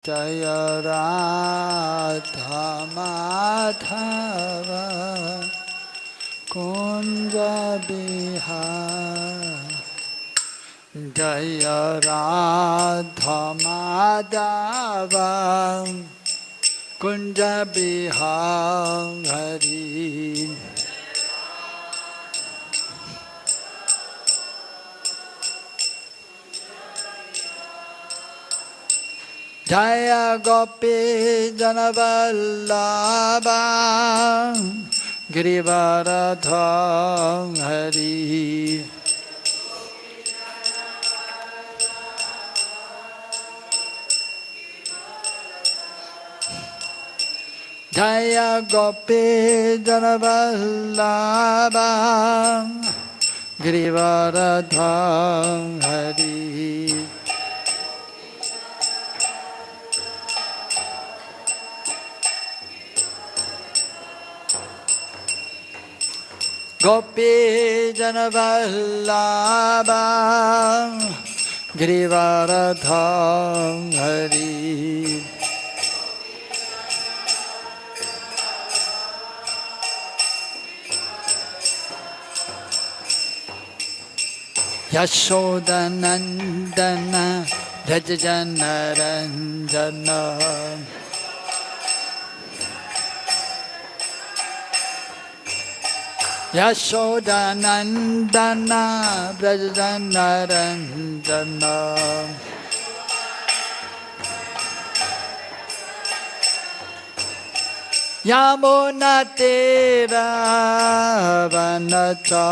Jaya Radha Madhava Kunja Bihari Jaya Radha Madhava Kunja Bihari Jaya Gopi Janavallabha Girivaradha Hari Jaya Gopi Janavallabha Girivaradha Hari Gopi Janavallabha Girivaradha Hari Yashodanandana Rajajanaranjana Yashodanandana Rajajanaranjana Yamuna Tera Vanachari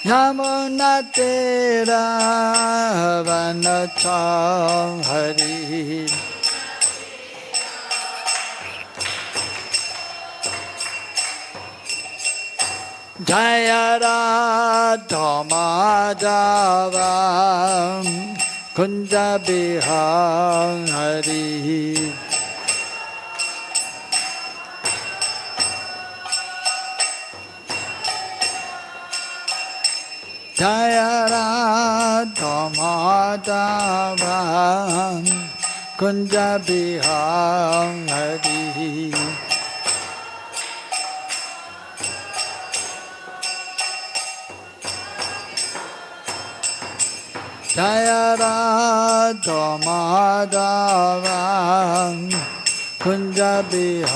Yamuna Tera Vanachari Jaya Radha Madhava Kunja Bihari Jaya Radha Madhava Kunja Bihari Jaya Radha Madhava Kunja Bihari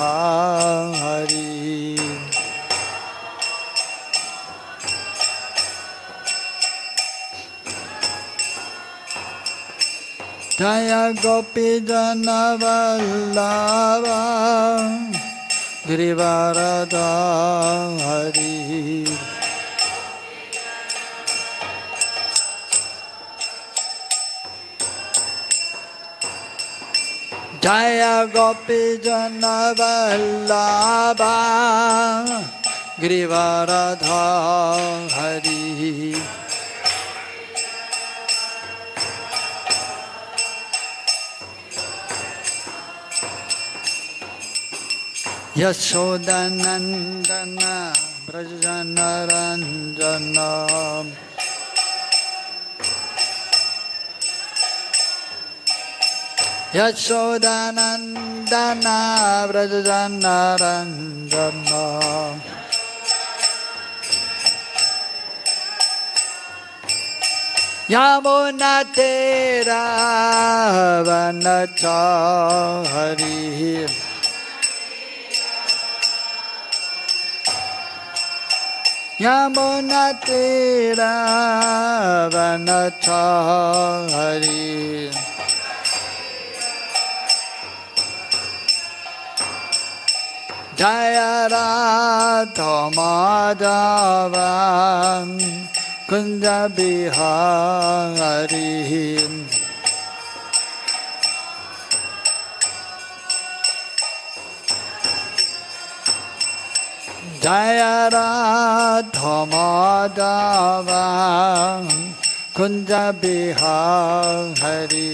Jaya Gopi Janavallabha Girivaradha Hari Jaya Gopi Janavallabha Girivaradha Hari Yashodanandana Brajanaranjana Yashodanandana Brajanaranjana Yamuna Tera Vanachari Yamuna Tera Vanachari Jaya Radha Madhava Kunja Bihari Jaya Radha Madhava Kunja Bihari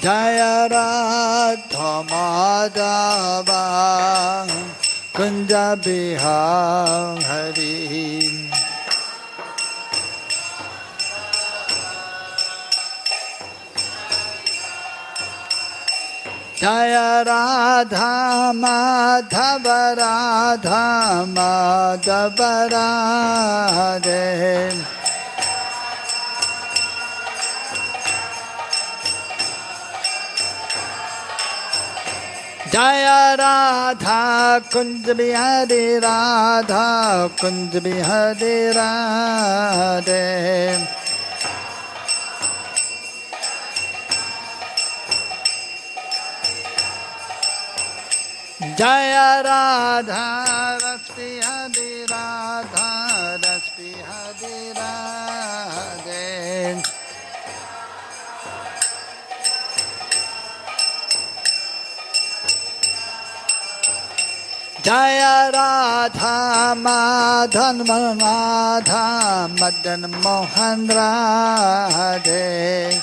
Jaya Radha Madhava Kunja Bihari. Jaya Radha Madhava Radha Madhava Radhe. Jaya Radha Kunj Bihari Radha Kunj Bihari Radhe. Jaya Radha Rasbihari Radha Rasbihari Radhe. Jaya Radha Madhan Madha Madan Mohan Radhe.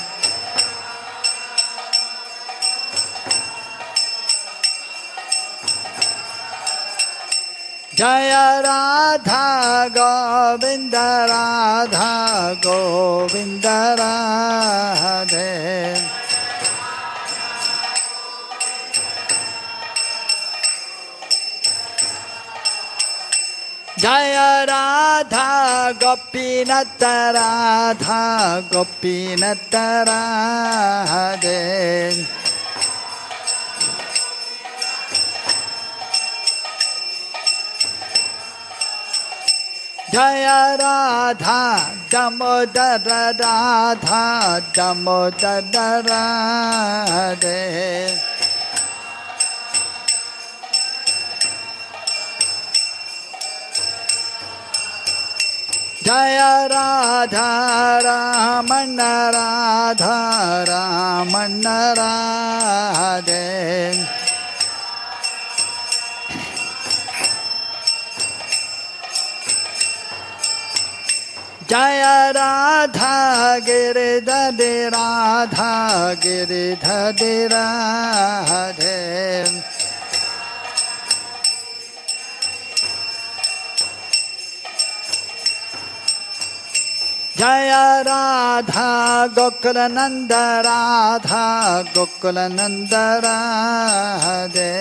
Jaya Radha Govinda Radha Govinda Radhe. Jaya Radha Gopinata Radha Gopinata Radhe. Jaya Radha Damodara Radha Damodara Radhe. Jaya Radha Ramana Radha Ramana Radhe. Jaya Radha Giridhari Radha Giridhari Radhe. Jaya Radha Gokulananda Radha Gokulananda Radhe.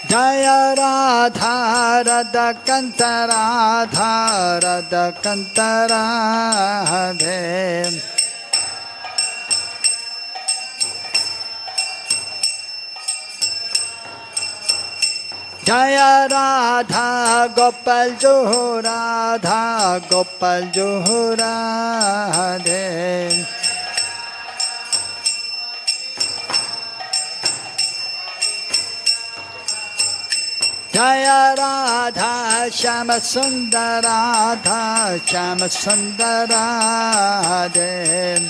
Jaya Radha Radhakanta Radha Radhakanta Radhe. Jaya Radha Gopal Juhu Radha Gopal Juhu Radhe. Jaya Radha Shama Sundara Radha Shama Sundara Radhe.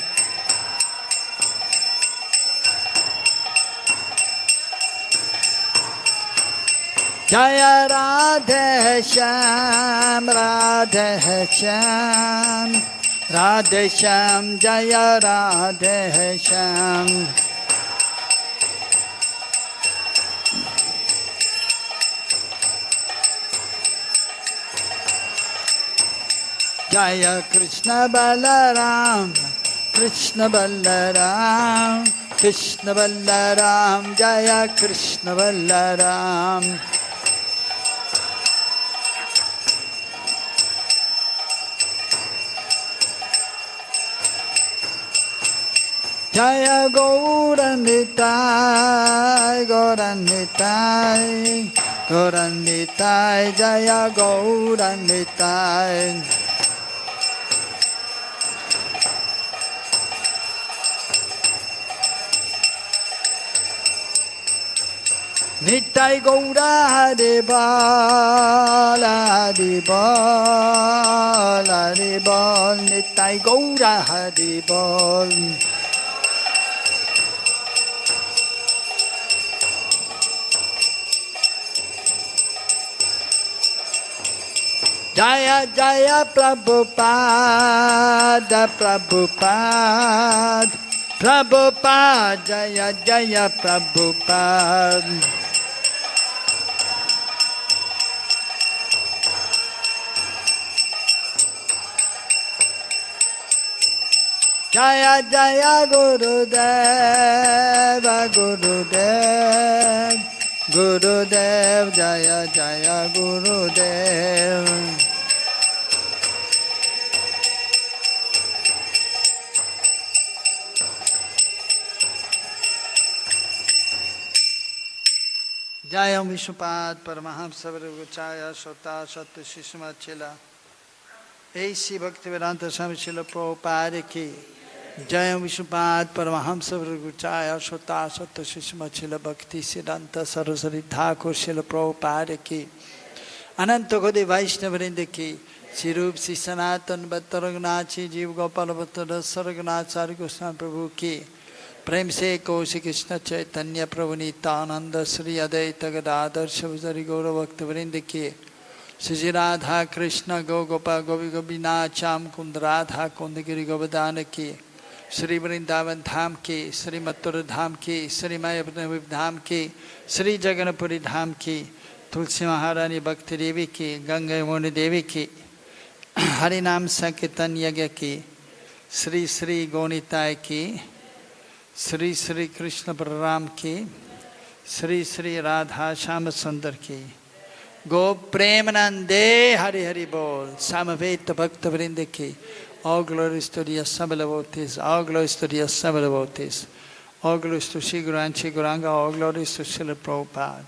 Jaya Radhe Sham Radhe Sham Radhe Sham Jaya Radhe Sham. Jaya Krishna Balaram Krishna Balaram Krishna Balaram Jaya Krishna Balaram. Jaya Gauranitai Gauranitai Gauranitai Jaya Gauranitai. Nitai Gaura Haribol Haribol Haribol Nitai Gaura Haribol. Jaya Jaya Prabhupada Prabhupada Prabhupada Jaya Jaya Prabhupada Jaya Jaya Gurudeva Gurudev Gurudev Jaya Jaya Gurudev Jaya Vishnupada Paramahamsa Viruchaya Śvetāśvatara Upaniṣad A.C. Bhaktivedanta Swami Srila Prabhupada ki Jaya Vishnupada Paramahamsa Viruchaya Śvetāśvatara Upaniṣad Bhakti Siddhanta Saraswati Thakur Srila Prabhupada ki Ananta Gaudiya Vaishnavavrinda ki Sirup Sri Sanatan Bhatta Raghunathi Jeev Gopal Bhatta Rasa Raghunatha Goswami Prabhu ki Prem se Kausi Krishna Chaitanya Prabhu Nityananda Sri Adaita Gadadhar Shavasari Gaura Bhaktavrinda ki Sri Radha Krishna Go Gopa Gopi Gopinatham Kund Radha Kundagiri Govardhana ki Sri Vrindavan Dham ki Sri Mathura Dham ki Sri Mayapur Dham ki Sri Jagannathpuri Dham ki Tulsi Maharani Bhakti Devi ki Ganga Yamuna Devi ki Harinam Sankirtan Yagya ki Sri Sri Gonitai ki Sri Sri Krishna Balaram ki Sri Sri Radha Shama Sundar ki Go Premanande Hari Hari Bol Samaveta Bhakta Vrinda ki all glories to the assembled devotees, all glories to the assembled devotees, all glories to Shri Guru and Shri Gauranga, all glories to Srila Prabhupada.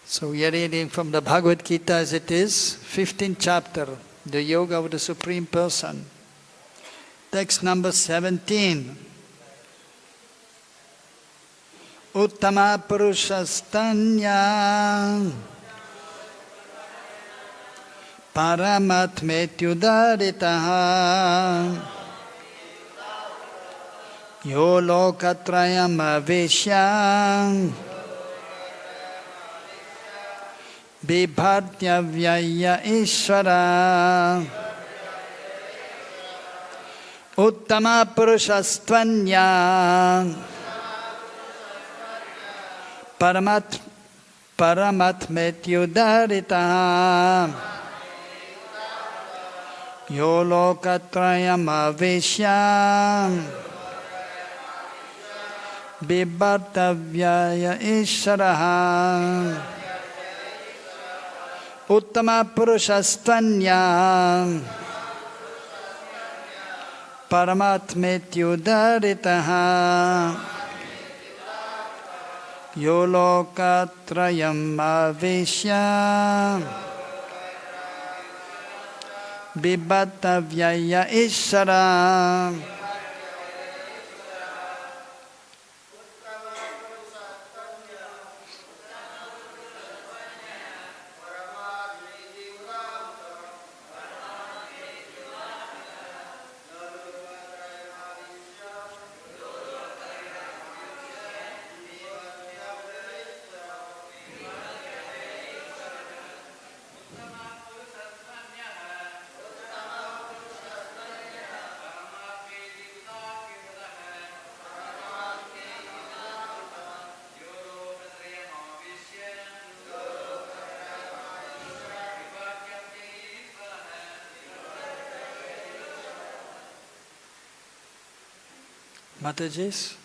So we are reading from the Bhagavad Gita as it is, 15th chapter, the Yoga of the Supreme Person. Text number 17. Uttamaḥ puruṣas paramātmety udāhṛtaḥ yo loka-trayam avyaya bibharty avyaya īśvaraḥ uttamaḥ puruṣas paramātmety udāhṛtaḥ yo loka-trayam avyaya bibharty avyaya īśvaraḥ uttamaḥ puruṣas paramātmety udāhṛtaḥ yo loka-trayam avyaya bibharty avyaya īśvaraḥ Matajis?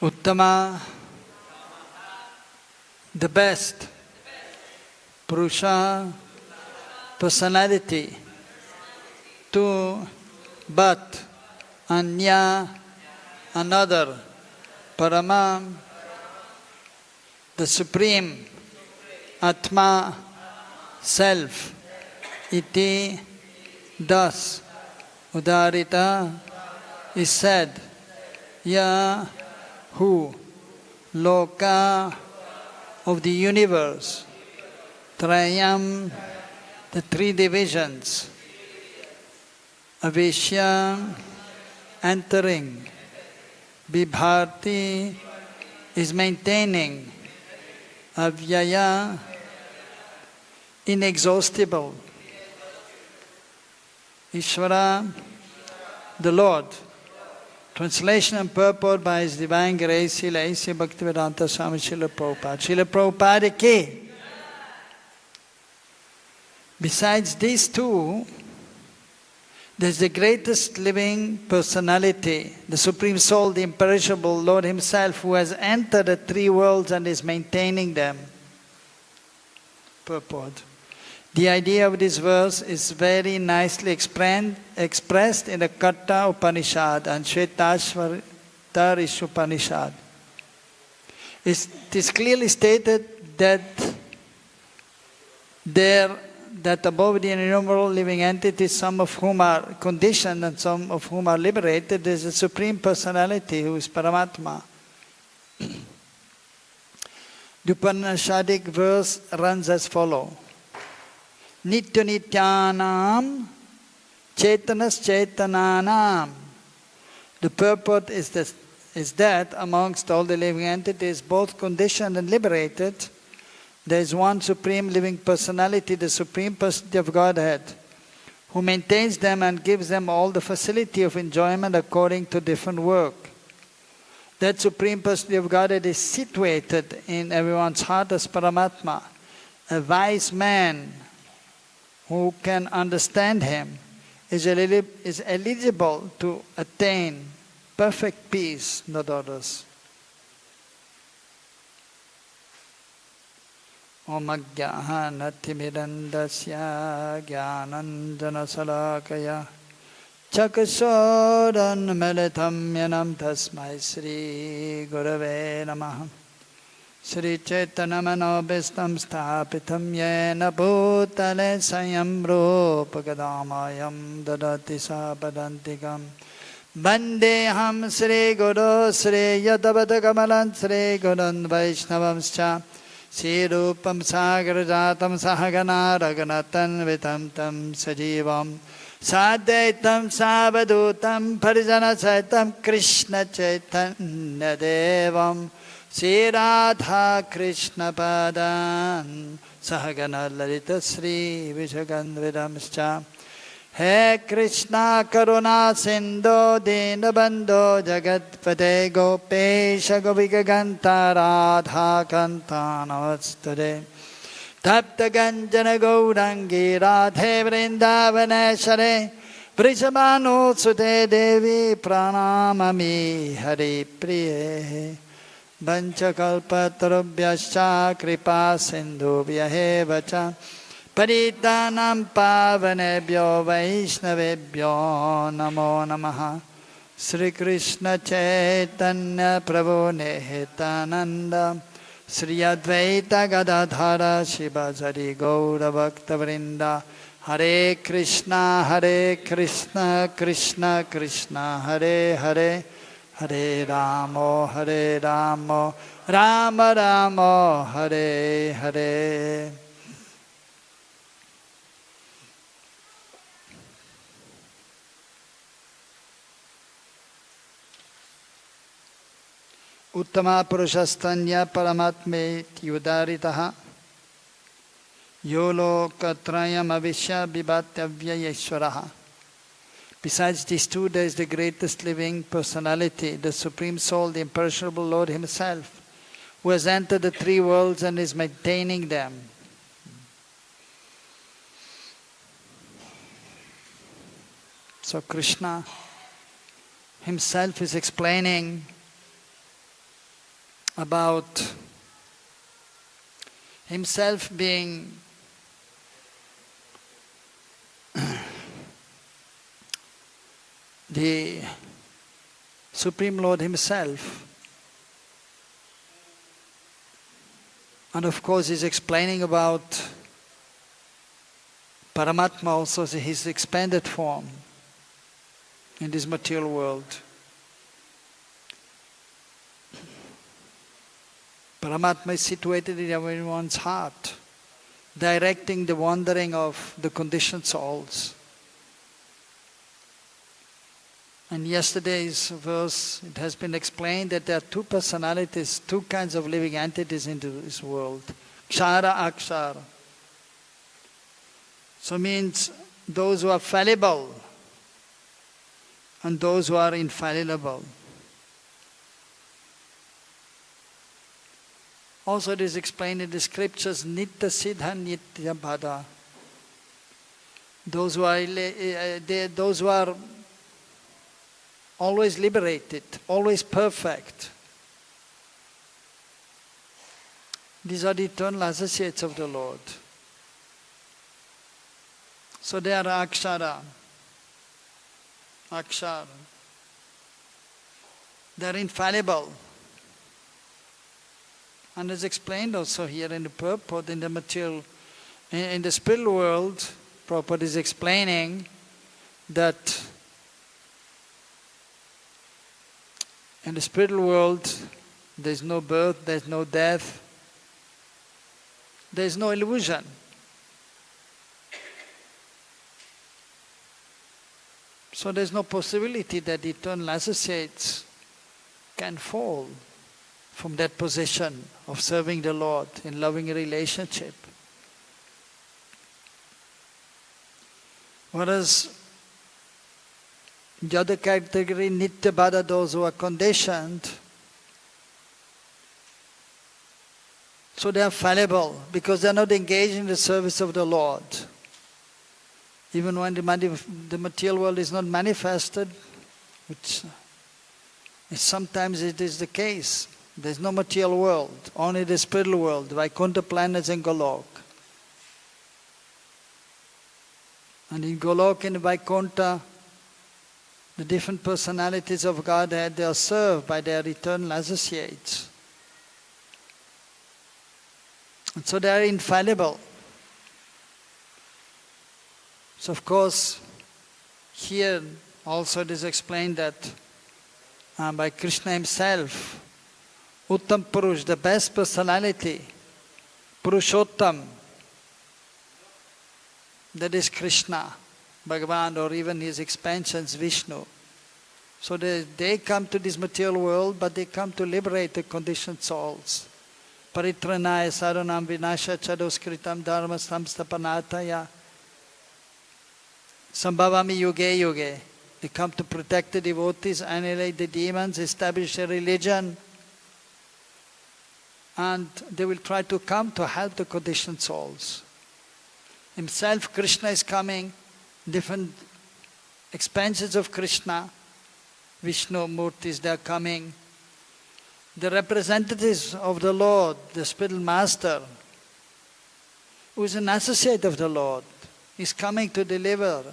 Uttama, the best. puruṣa, personality, two, but, anyaḥ, another, paramātmā, the Supreme, ātmā, self, iti, thus, udāhṛtaḥ, is said, ya, who, loka, of the universe, trayam, the three divisions, avyaya, entering, bibharty, is maintaining, avyaya, inexhaustible, īśvaraḥ, the Lord. Translation and purport by His Divine Grace, Srila A.C. Bhaktivedanta Swami Srila Prabhupada. Srila Prabhupada. Besides these two, there's the greatest living personality, the Supreme Soul, the imperishable Lord Himself, who has entered the three worlds and is maintaining them. Purport. The idea of this verse is very nicely expressed in the Kaṭha Upaniṣad and Śvetāśvatara Upaniṣad. It is clearly stated that above the innumerable living entities, some of whom are conditioned and some of whom are liberated, there is a Supreme Personality who is Paramātmā. The Upaniṣadic verse runs as follows. Nityo nityānāṁ, cetanaś cetanānām. The purport is that amongst all the living entities, both conditioned and liberated, there is one Supreme Living Personality, the Supreme Personality of Godhead, who maintains them and gives them all the facility of enjoyment according to different work. That Supreme Personality of Godhead is situated in everyone's heart as Paramātmā. A wise man who can understand Him is eligible to attain perfect peace, not others. Om ajñānatimirandasya jnānanjana salakaya chakṣuran militam yenam tasmai Sri Gurave Namaha. Sri Chaitanya-manobhistam sthapitam yena bhutale sayam rupa kadamayam dadati sapadantikam vandeham Sri Guru Sri Yadavata Kamalan Sri Gurun Vaishnavamscha Sri Rupam Sagrajatam Sahagana Raghunatan Vitam Tam Sajivam Sadaitam Savadutam Parijana Saitam Krishna Chaitanya Devam Sri Radha Krishna Padan Sahagana Lalita Sri Vishagandvidamscha He Krishna Karuna Sindhu Dinabandho Jagatpate Gopesha Govika Ganta Radha Kanta Namastude Tapta Ganjana Gaurangi Radhe Vrindavaneshare Vrishabhanu Sute Devi Pranamami Hari Priye Vanchakalpatarubhyascha kripa sindhubhyaeva cha Paritanam pavanebhyo vaishnavebhyo namo namaha. Sri Krishna Chaitanya Prabhu Nityananda Sri Advaita Gadadhara Shivasari Gaura Bhakta Vrinda Hare Krishna Krishna Krishna Hare Hare Hare Ramo Rama Rama Hare Hare. Uttamaḥ puruṣastanya paramātmety udāhṛtaḥ yo loka-trayam āviśya bibharty avyaya īśvaraḥ. Besides these two, there is the greatest living personality, the Supreme Soul, the imperishable Lord Himself, who has entered the three worlds and is maintaining them. So Krishna Himself is explaining about Himself being the Supreme Lord Himself. And of course He's explaining about Paramātmā also, His expanded form in this material world. Paramātmā is situated in everyone's heart, directing the wandering of the conditioned souls. In yesterday's verse, it has been explained that there are two personalities, two kinds of living entities in this world. Kshara, akshara. So means those who are fallible and those who are infallible. Also it is explained in the scriptures, nitya siddha nitya bhada. Those who are always liberated, always perfect. These are the eternal associates of the Lord. So they are akshara. They are infallible. And as explained also here in the purport, in the spiritual world, purport is explaining that in the spiritual world, there is no birth, there is no death, there is no illusion. So there is no possibility that the eternal associates can fall from that position of serving the Lord in loving relationship. Whereas the other category, nitya bhada, those who are conditioned, so they are fallible because they are not engaged in the service of the Lord. Even when the material world is not manifested, which sometimes it is the case. There is no material world, only the spiritual world, Vaikuntha planets and Golok. And in Golok and Vaikuntha, the different personalities of Godhead, they are served by their eternal associates. And so they are infallible. So of course, here also it is explained that by Krishna Himself, Uttam Purush, the best personality, Puruṣottam, that is Krishna, Bhagavan, or even his expansions, Vishnu. So they come to this material world, but they come to liberate the conditioned souls. Paritranaya saranam vinasha chadoskritam dharma samstapanataya sambhavami yuge yuge. They come to protect the devotees, annihilate the demons, establish a religion, and they will try to come to help the conditioned souls. Himself, Krishna is coming, different expansions of Krishna, Vishnu Murtis, they are coming. The representatives of the Lord, the spiritual master, who is an associate of the Lord, is coming to deliver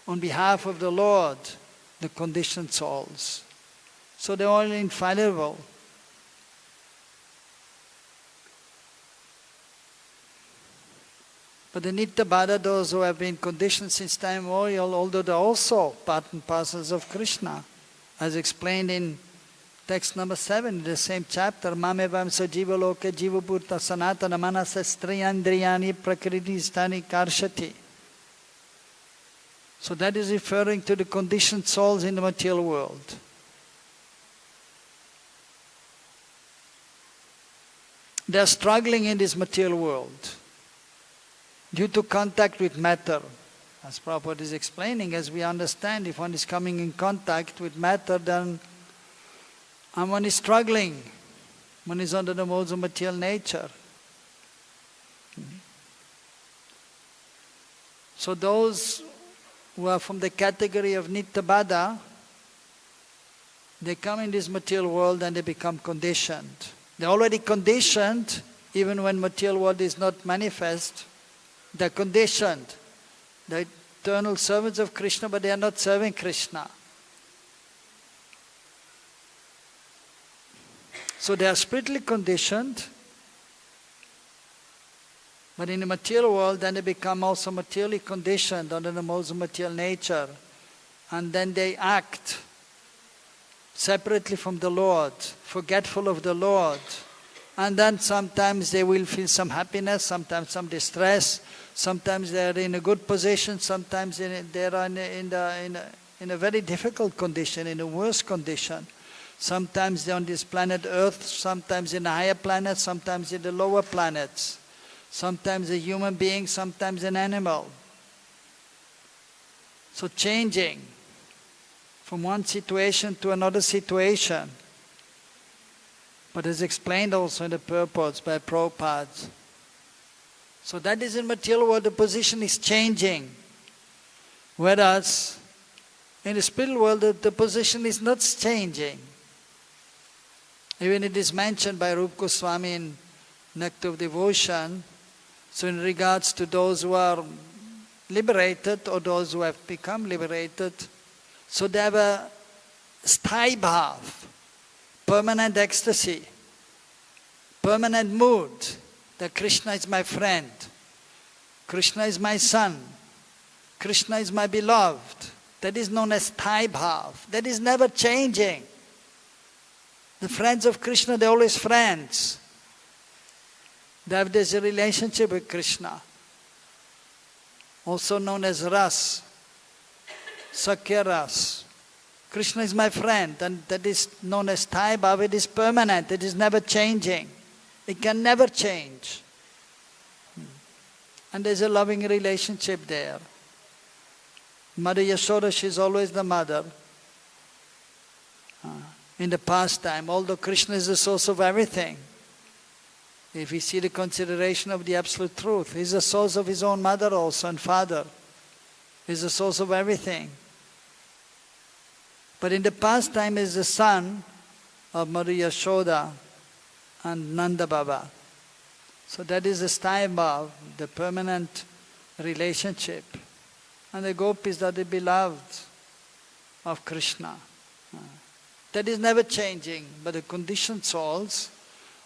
on behalf of the Lord the conditioned souls. So they are all infallible. But the nitya bhada, those who have been conditioned since time immemorial, although they are also part and parcels of Krishna, as explained in text number 7 in the same chapter, Mamevam sajiva loka jiva bhurta sanatana manasa striyandriyani prakriti stani karshati. So that is referring to the conditioned souls in the material world. They are struggling in this material world due to contact with matter. As Purport is explaining, as we understand, if one is coming in contact with matter, then one is struggling. One is under the modes of material nature. So those who are from the category of nitya bhada, they come in this material world and they become conditioned. They're already conditioned, even when material world is not manifest. They're conditioned. They're eternal servants of Krishna, but they are not serving Krishna. So they are spiritually conditioned, but in the material world, then they become also materially conditioned under the modes of material nature. And then they act separately from the Lord, forgetful of the Lord. And then sometimes they will feel some happiness, sometimes some distress, sometimes they are in a good position, sometimes they are in a very difficult condition, in a worse condition. Sometimes they are on this planet Earth, sometimes in a higher planet, sometimes in the lower planets. Sometimes a human being, sometimes an animal. So changing from one situation to another situation. But as explained also in the purports by Prabhupada. So that is in material world, the position is changing. Whereas in the spiritual world, the position is not changing. Even it is mentioned by Rupa Goswami in Nectar of Devotion. So in regards to those who are liberated or those who have become liberated, so they have a sthayi bhav, permanent ecstasy, permanent mood that Krishna is my friend, Krishna is my son, Krishna is my beloved. That is known as sthayi bhav. That is never changing. The friends of Krishna, they're always friends. They have this relationship with Krishna, also known as ras, sakya ras. Krishna is my friend, and that is known as sthayi bhav. It is permanent, it is never changing. It can never change. And there's a loving relationship there. Mother Yashoda, she is always the mother. In the past time, although Krishna is the source of everything, if we see the consideration of the absolute truth, he is the source of his own mother also and father. He is the source of everything. But in the past time, he is the son of Mother Yashoda and Nanda Baba. So that is the sthayi bhav, the permanent relationship. And the gopis are the beloved of Krishna. That is never changing, but the conditioned souls,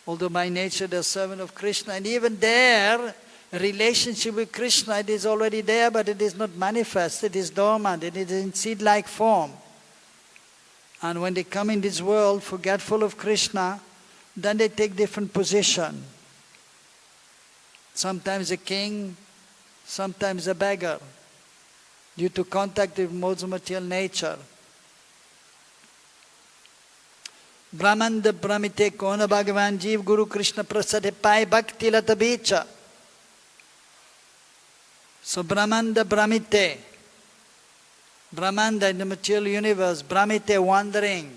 although by nature they are servant of Krishna, and even their relationship with Krishna, it is already there, but it is not manifest, it is dormant, it is in seed-like form. And when they come in this world, forgetful of Krishna, then they take different position. Sometimes a king, sometimes a beggar, due to contact with modes of material nature. Brahmanda Brahmite Kona Bhagavan Jeev Guru Krishna Prasade Pai Bhakti Lata Bicha. So Brahmanda Brahmite, Brahmanda in the material universe, Brahmite wandering.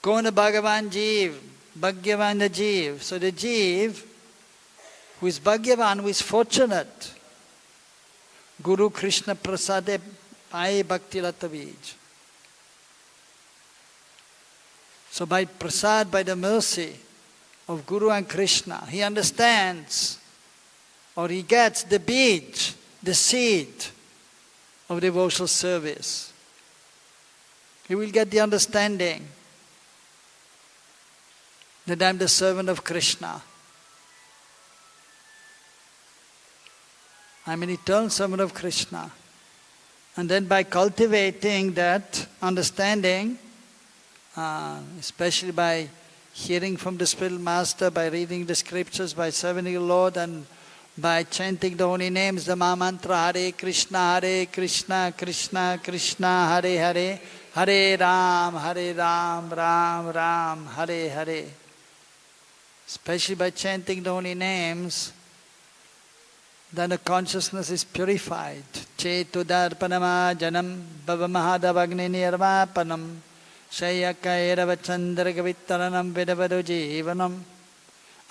Kona Bhagavan Jeev, Bhagyavan the Jeev. So the Jeev, who is Bhagyavan, who is fortunate, Guru Krishna Prasade Pai Bhakti Lata Bicha. So by prasad, by the mercy of Guru and Krishna, he understands or he gets the bij, the seed of devotional service. He will get the understanding that I am the servant of Krishna. I am an eternal servant of Krishna. And then by cultivating that understanding, especially by hearing from the spiritual master, by reading the scriptures, by serving the Lord, and by chanting the holy names, the Mahamantra Hare Krishna, Krishna Krishna, Hare Hare, Hare Ram, Ram Ram, Hare Hare. Especially by chanting the holy names, then the consciousness is purified. Cetudāhṛtaḥ janam bhavamahādavagni nirvāpanam Shayakairavacandragavitaranam vidavadu jivanam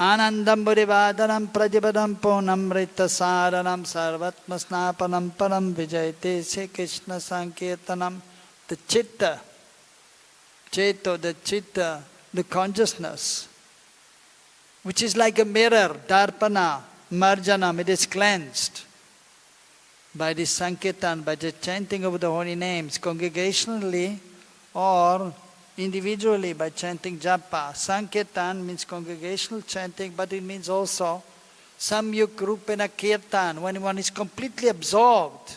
Anandam buddhivadaram prajipadam ponam ritasaranam sarvatma snapanam param vijayate Sri Krishna sankirtanam. The chitta, cheto, the chitta, the consciousness, which is like a mirror, darpana, marjanam, it is cleansed by this sankirtan, by the chanting of the holy names, congregationally or individually by chanting japa. Sankirtan means congregational chanting, but it means also samyuk rupena kirtan, when one is completely absorbed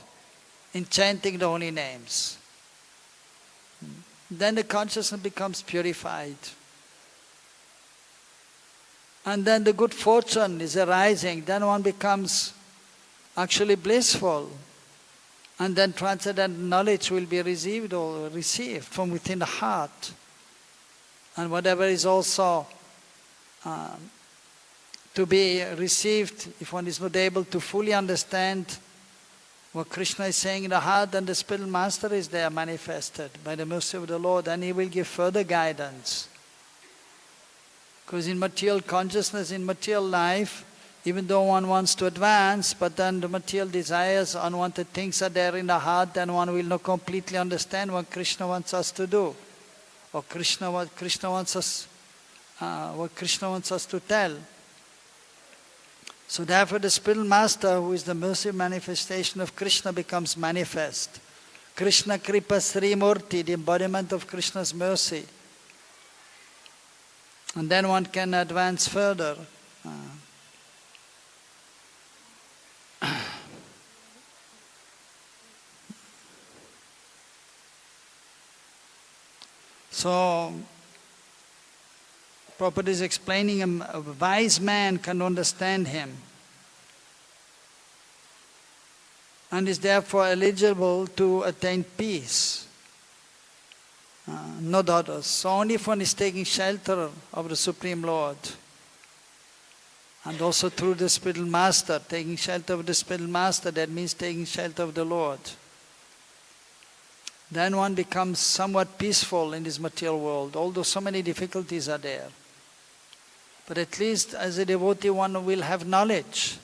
in chanting the holy names. Then the consciousness becomes purified. And then the good fortune is arising, then one becomes actually blissful. And then transcendental knowledge will be received from within the heart. And whatever is also to be received, if one is not able to fully understand what Krishna is saying in the heart, then the spiritual master is there manifested by the mercy of the Lord, and he will give further guidance. Because in material consciousness, in material life, even though one wants to advance, but then the material desires, unwanted things are there in the heart, then one will not completely understand what Krishna wants us to do, or what Krishna wants us to tell. So therefore the spiritual master, who is the mercy manifestation of Krishna, becomes manifest. Krishna Kripa Sri Murti, the embodiment of Krishna's mercy. And then one can advance further. So, Purport is explaining a wise man can understand him and is therefore eligible to attain peace, not others. So only if one is taking shelter of the Supreme Lord, and also through the spiritual master, taking shelter of the spiritual master, that means taking shelter of the Lord. Then one becomes somewhat peaceful in this material world, although so many difficulties are there. But at least as a devotee one will have knowledge,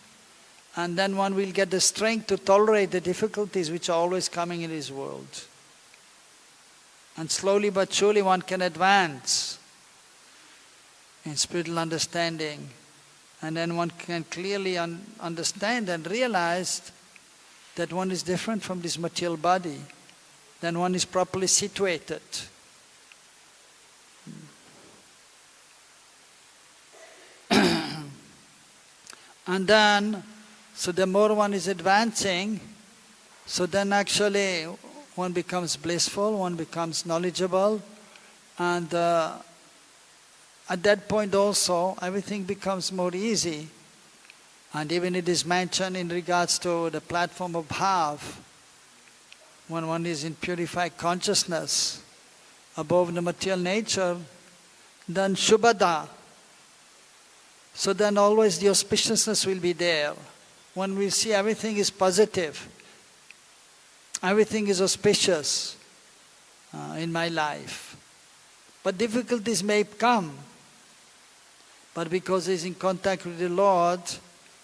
and then one will get the strength to tolerate the difficulties which are always coming in this world. And slowly but surely one can advance in spiritual understanding, and then one can clearly understand and realize that one is different from this material body, then one is properly situated. And then, so the more one is advancing, so then actually one becomes blissful, one becomes knowledgeable, and at that point also everything becomes more easy. And even it is mentioned in regards to the platform of bhav, when one is in purified consciousness above the material nature, then shubhada. So then always the auspiciousness will be there. One will see everything is positive. Everything is auspicious in my life. But difficulties may come. But because he's in contact with the Lord,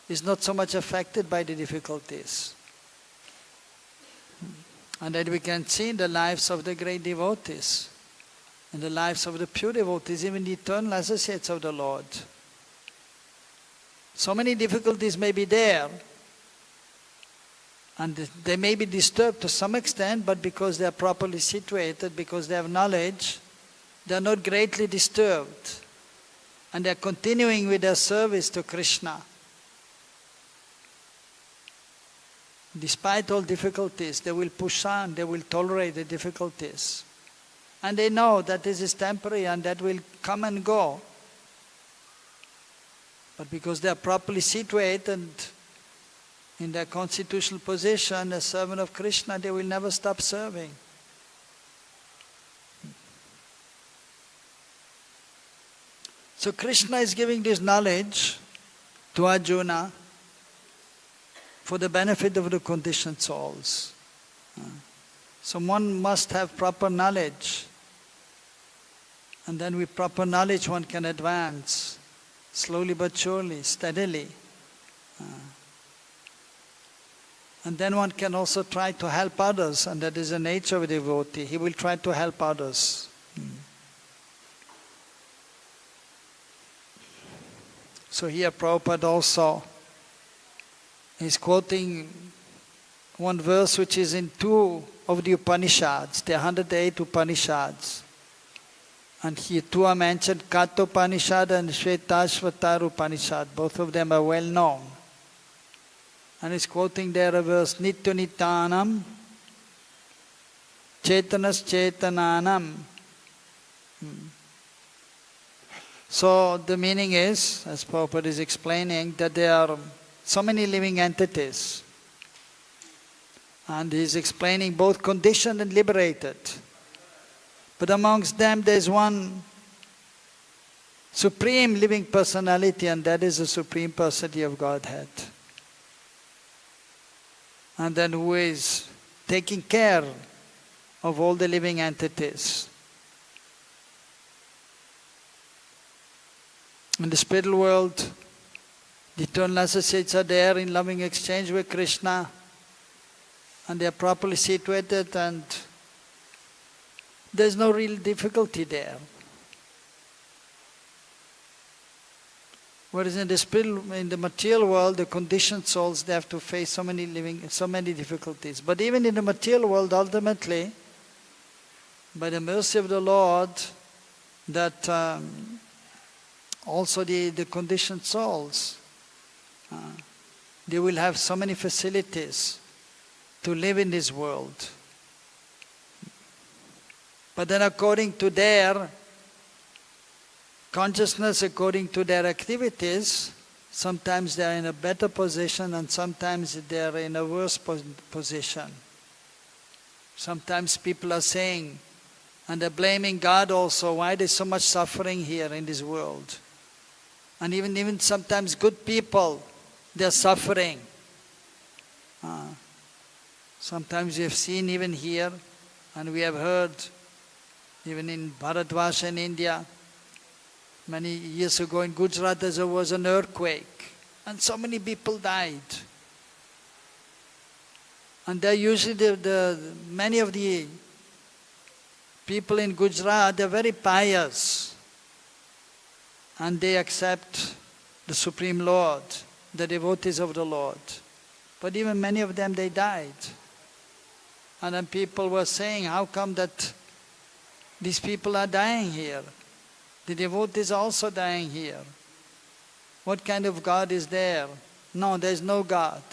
he's not so much affected by the difficulties. And that we can see in the lives of the great devotees, in the lives of the pure devotees, even the eternal associates of the Lord. So many difficulties may be there, and they may be disturbed to some extent, but because they are properly situated, because they have knowledge, they are not greatly disturbed, and they are continuing with their service to Krishna. Despite all difficulties, they will push on, they will tolerate the difficulties. And they know that this is temporary and that will come and go. But because they are properly situated in their constitutional position as servant of Krishna, they will never stop serving. So Krishna is giving this knowledge to Arjuna for the benefit of the conditioned souls. So one must have proper knowledge, and then with proper knowledge one can advance, slowly but surely, steadily. And then one can also try to help others, and that is the nature of a devotee. He will try to help others. So here Prabhupada also is quoting one verse which is in two of the Upanishads, the 108 Upanishads. And here two are mentioned, Kaṭha Upaniṣad and Śvetāśvatara Upaniṣad. Both of them are well known. And he's quoting there a verse, nityo nityānāṁ, cetanaś cetanānām. So the meaning is, as Purport is explaining, that there are so many living entities. And he's explaining both conditioned and liberated. But amongst them there is one supreme living personality, and that is the Supreme Personality of Godhead. And then who is taking care of all the living entities. In the spiritual world, the eternal associates are there in loving exchange with Krishna, and they are properly situated, and there is no real difficulty there. Whereas in the material world, the conditioned souls, they have to face so many difficulties. But even in the material world, ultimately, by the mercy of the Lord, that also the conditioned souls, they will have so many facilities to live in this world. But then according to their consciousness, according to their activities, sometimes they are in a better position and sometimes they are in a worse position. Sometimes people are saying, and they're blaming God also, why there's so much suffering here in this world. And even sometimes good people, they're suffering. Sometimes we have seen even here, and we have heard, even in Bharatvarsha in India, many years ago in Gujarat there was an earthquake, and so many people died. And they're usually many of the people in Gujarat, they're very pious, and they accept the Supreme Lord, the devotees of the Lord. But even many of them, they died. And then people were saying, how come that these people are dying here? The devotees are also dying here. What kind of God is there? No, there is no God.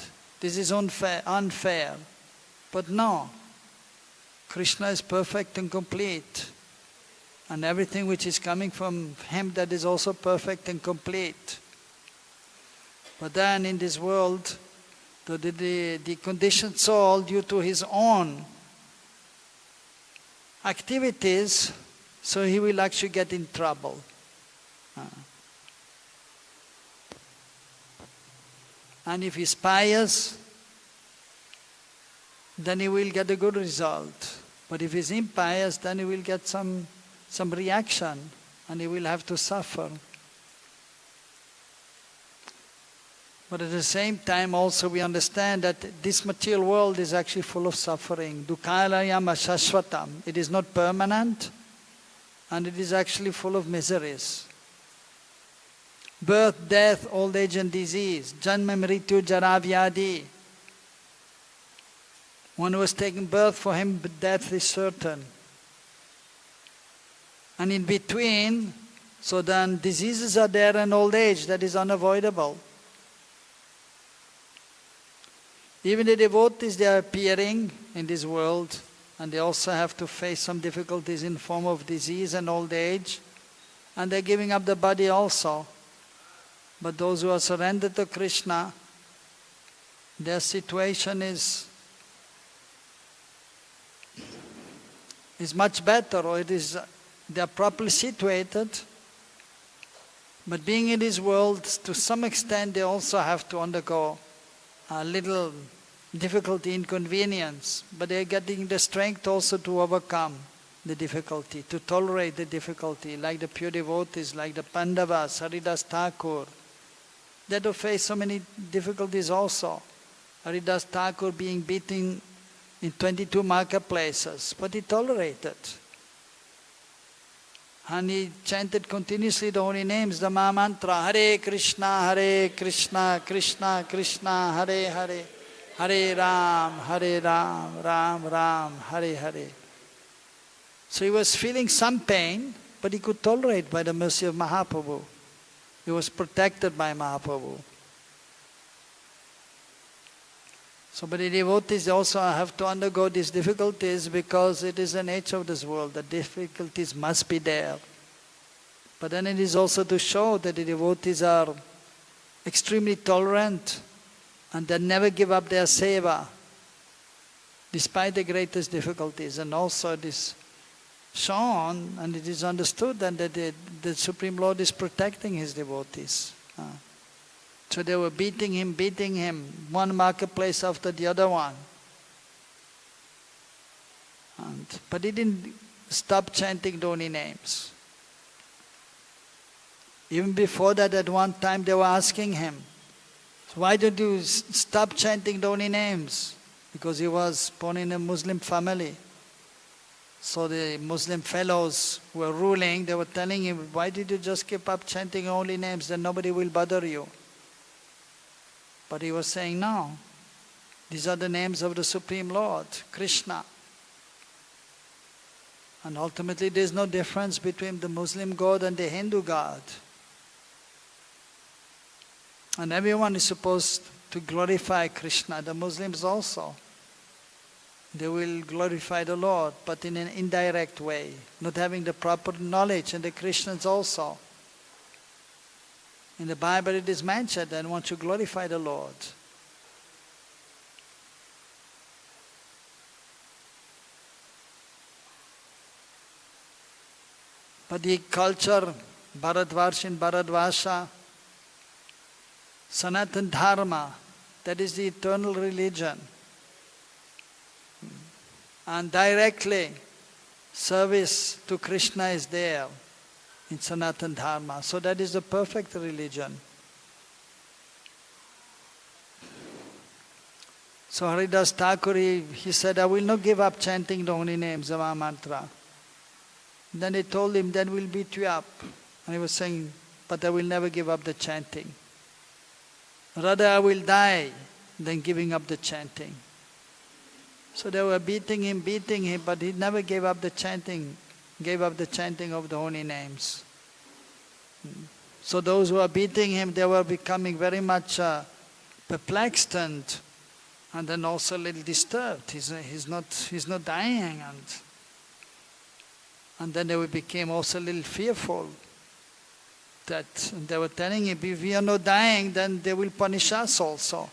This is unfair. But no, Krishna is perfect and complete. And everything which is coming from Him, that is also perfect and complete. But then in this world, the conditioned soul, due to his own activities, so he will actually get in trouble. And if he's pious, then he will get a good result. But if he's impious, then he will get some reaction, and he will have to suffer. But at the same time also we understand that this material world is actually full of suffering. Dukkha-layam ashashvatam. It is not permanent, and it is actually full of miseries. Birth, death, old age and disease. Janma, mrityu, jara, vyadi. One who has taken birth, for him death is certain. And in between, so then diseases are there and old age, that is unavoidable. Even the devotees, they are appearing in this world, and they also have to face some difficulties in form of disease and old age, and they're giving up the body also. But those who are surrendered to Krishna, their situation is much better, or they are properly situated. But being in this world, to some extent, they also have to undergo a little difficulty, inconvenience, but they are getting the strength also to overcome the difficulty, to tolerate the difficulty, like the pure devotees, like the Pandavas, Haridas Thakur. They had to face so many difficulties also. Haridas Thakur being beaten in 22 marketplaces, but he tolerated. And he chanted continuously the holy names, the Maha Mantra, Hare Krishna, Krishna Krishna, Hare Hare, Hare Ram, Ram Ram, Hare Hare. So he was feeling some pain, but he could tolerate by the mercy of Mahaprabhu. He was protected by Mahaprabhu. So, but the devotees also have to undergo these difficulties because it is the nature of this world. The difficulties must be there. But then it is also to show that the devotees are extremely tolerant and they never give up their seva despite the greatest difficulties. And also it is shown and it is understood that the Supreme Lord is protecting His devotees. So they were beating him, one marketplace after the other one. But he didn't stop chanting the holy names. Even before that, at one time they were asking him, why don't you stop chanting the holy names? Because he was born in a Muslim family. So the Muslim fellows who were ruling, they were telling him, why did you just keep up chanting holy names, then nobody will bother you. But he was saying, no, these are the names of the Supreme Lord, Krishna. And ultimately there is no difference between the Muslim God and the Hindu God. And everyone is supposed to glorify Krishna, the Muslims also. They will glorify the Lord, but in an indirect way, not having the proper knowledge, and the Christians also. In the Bible it is mentioned that one should glorify the Lord. But the culture, Bharatvarsha in Bharatvarsha, Sanatana Dharma, that is the eternal religion. And directly service to Krishna is there in Sanatana Dharma. So that is the perfect religion. So Haridas Thakur, he said, I will not give up chanting the holy names of our mantra. Then they told him, then we'll beat you up. And he was saying, but I will never give up the chanting. Rather I will die than giving up the chanting. So they were beating him, but he never gave up the chanting of the holy names. So those who were beating him, they were becoming very much perplexed and then also a little disturbed. He's not dying, and then they became also a little fearful. That they were telling him, if we are not dying, then they will punish us also.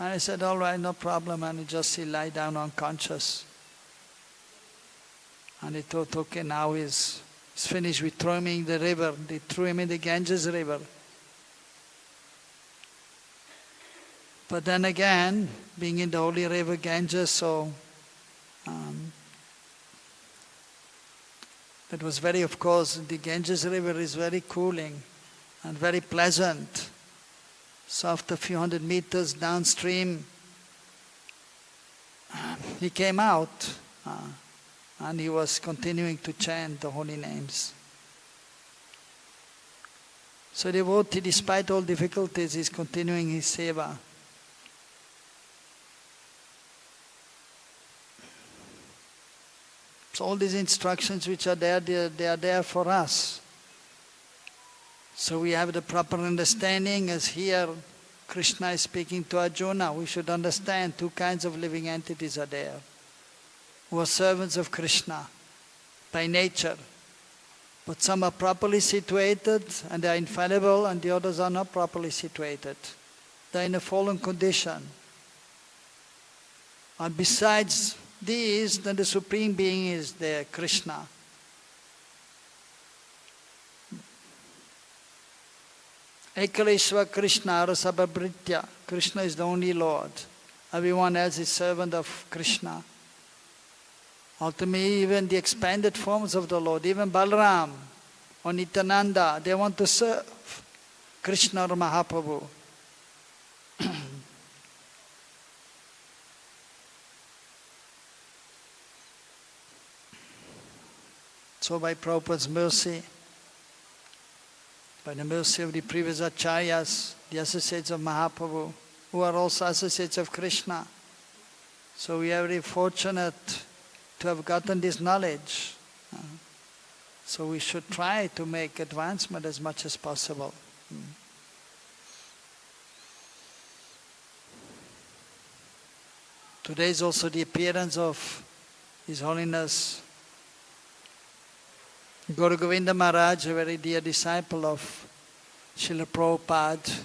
And I said, all right, no problem. And he lie down unconscious. And he thought, okay, now he's finished. We throw him in the river. They threw him in the Ganges river. But then again, being in the holy river Ganges, so that was very, of course, the Ganges river is very cooling and very pleasant. So after a few hundred meters downstream, he came out and he was continuing to chant the holy names. So devotee, despite all difficulties, is continuing his seva. So all these instructions which are there, they are there for us. So we have the proper understanding, as here Krishna is speaking to Arjuna. We should understand two kinds of living entities are there, who are servants of Krishna by nature. But some are properly situated and they are infallible, and the others are not properly situated. They are in a fallen condition. And besides these, then the Supreme Being is there, Krishna. Ekaleshva Krishna Rasabhabritya. Krishna is the only Lord. Everyone else is servant of Krishna. Ultimately, even the expanded forms of the Lord, even Balaram or Nityananda, they want to serve Krishna or Mahaprabhu. So by Prabhupada's mercy, by the mercy of the previous acharyas, the associates of Mahaprabhu, who are also associates of Krishna, so we are very fortunate to have gotten this knowledge. So we should try to make advancement as much as possible. Today is also the appearance of His Holiness Guru Govinda Maharaj, a very dear disciple of Srila Prabhupada,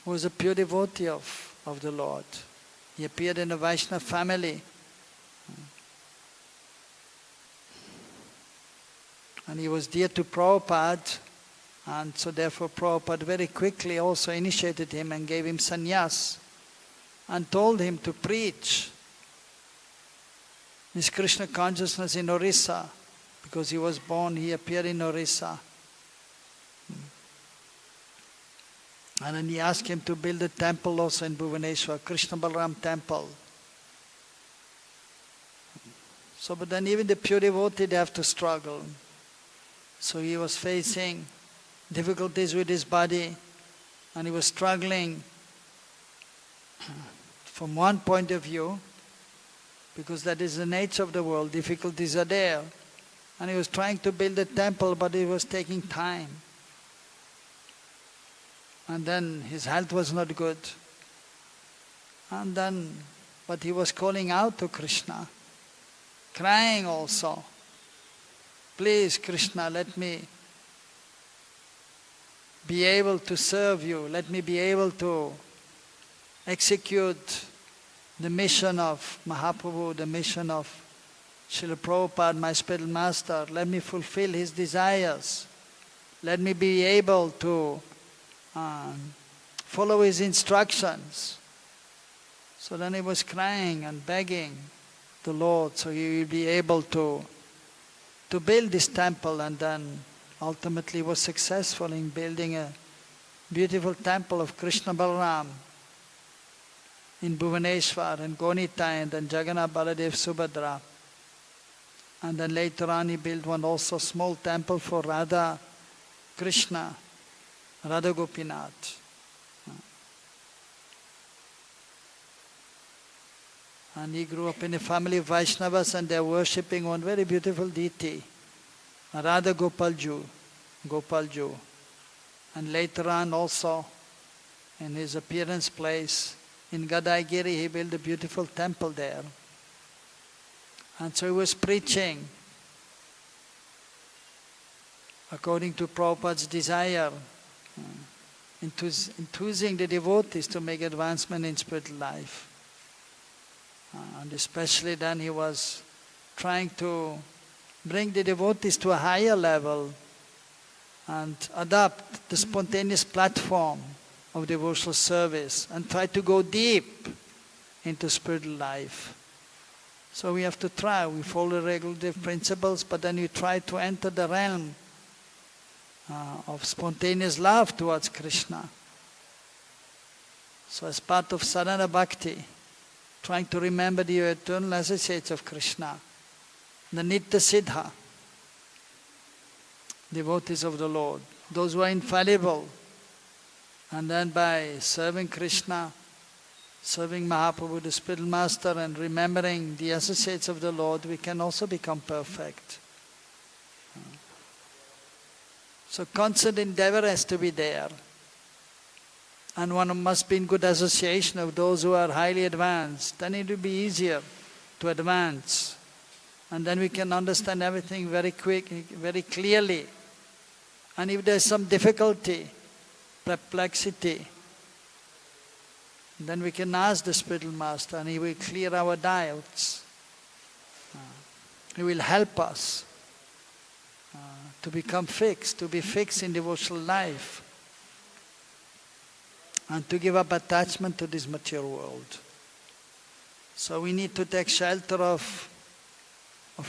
who was a pure devotee of the Lord. He appeared in a Vaishnava family. And he was dear to Prabhupada, and so therefore Prabhupada very quickly also initiated him and gave him sannyas and told him to preach this Krishna consciousness in Orissa. Because he was born, he appeared in Orissa. And then he asked him to build a temple also in Bhubaneswar, Krishna Balaram temple. So, but then even the pure devotee, they have to struggle. So he was facing difficulties with his body, and he was struggling from one point of view, because that is the nature of the world, difficulties are there. And he was trying to build a temple, but it was taking time. And then his health was not good. And then, but he was calling out to Krishna, crying also, please Krishna, let me be able to serve you, let me be able to execute the mission of Mahaprabhu, the mission of Srila Prabhupada, my spiritual master. Let me fulfill his desires. Let me be able to follow his instructions. So then he was crying and begging the Lord so he will be able to build this temple, and then ultimately was successful in building a beautiful temple of Krishna Balaram in Bhubaneswar and Gonita, and then Jagannath Baladev Subhadra. And then later on he built one also small temple for Radha Krishna, Radha Gopinath. And he grew up in a family of Vaishnavas, and they are worshipping one very beautiful deity, Radha Gopalju. And later on also, in his appearance place, in Gadaigiri, he built a beautiful temple there. And so he was preaching according to Prabhupada's desire, enthusing the devotees to make advancement in spiritual life. And especially then he was trying to bring the devotees to a higher level and adopt the spontaneous platform of devotional service and try to go deep into spiritual life. So we have to try, we follow regulative principles, but then we try to enter the realm of spontaneous love towards Krishna. So as part of sadhana bhakti, trying to remember the eternal associates of Krishna, the nitya siddha, devotees of the Lord, those who are infallible. And then by serving Krishna, serving Mahaprabhu, the spiritual master, and remembering the associates of the Lord, we can also become perfect. So constant endeavor has to be there. And one must be in good association of those who are highly advanced. Then it will be easier to advance. And then we can understand everything very quick, very clearly. And if there is some difficulty, perplexity, then we can ask the spiritual master and he will clear our doubts. He will help us to become fixed, to be fixed in devotional life, and to give up attachment to this material world. So we need to take shelter of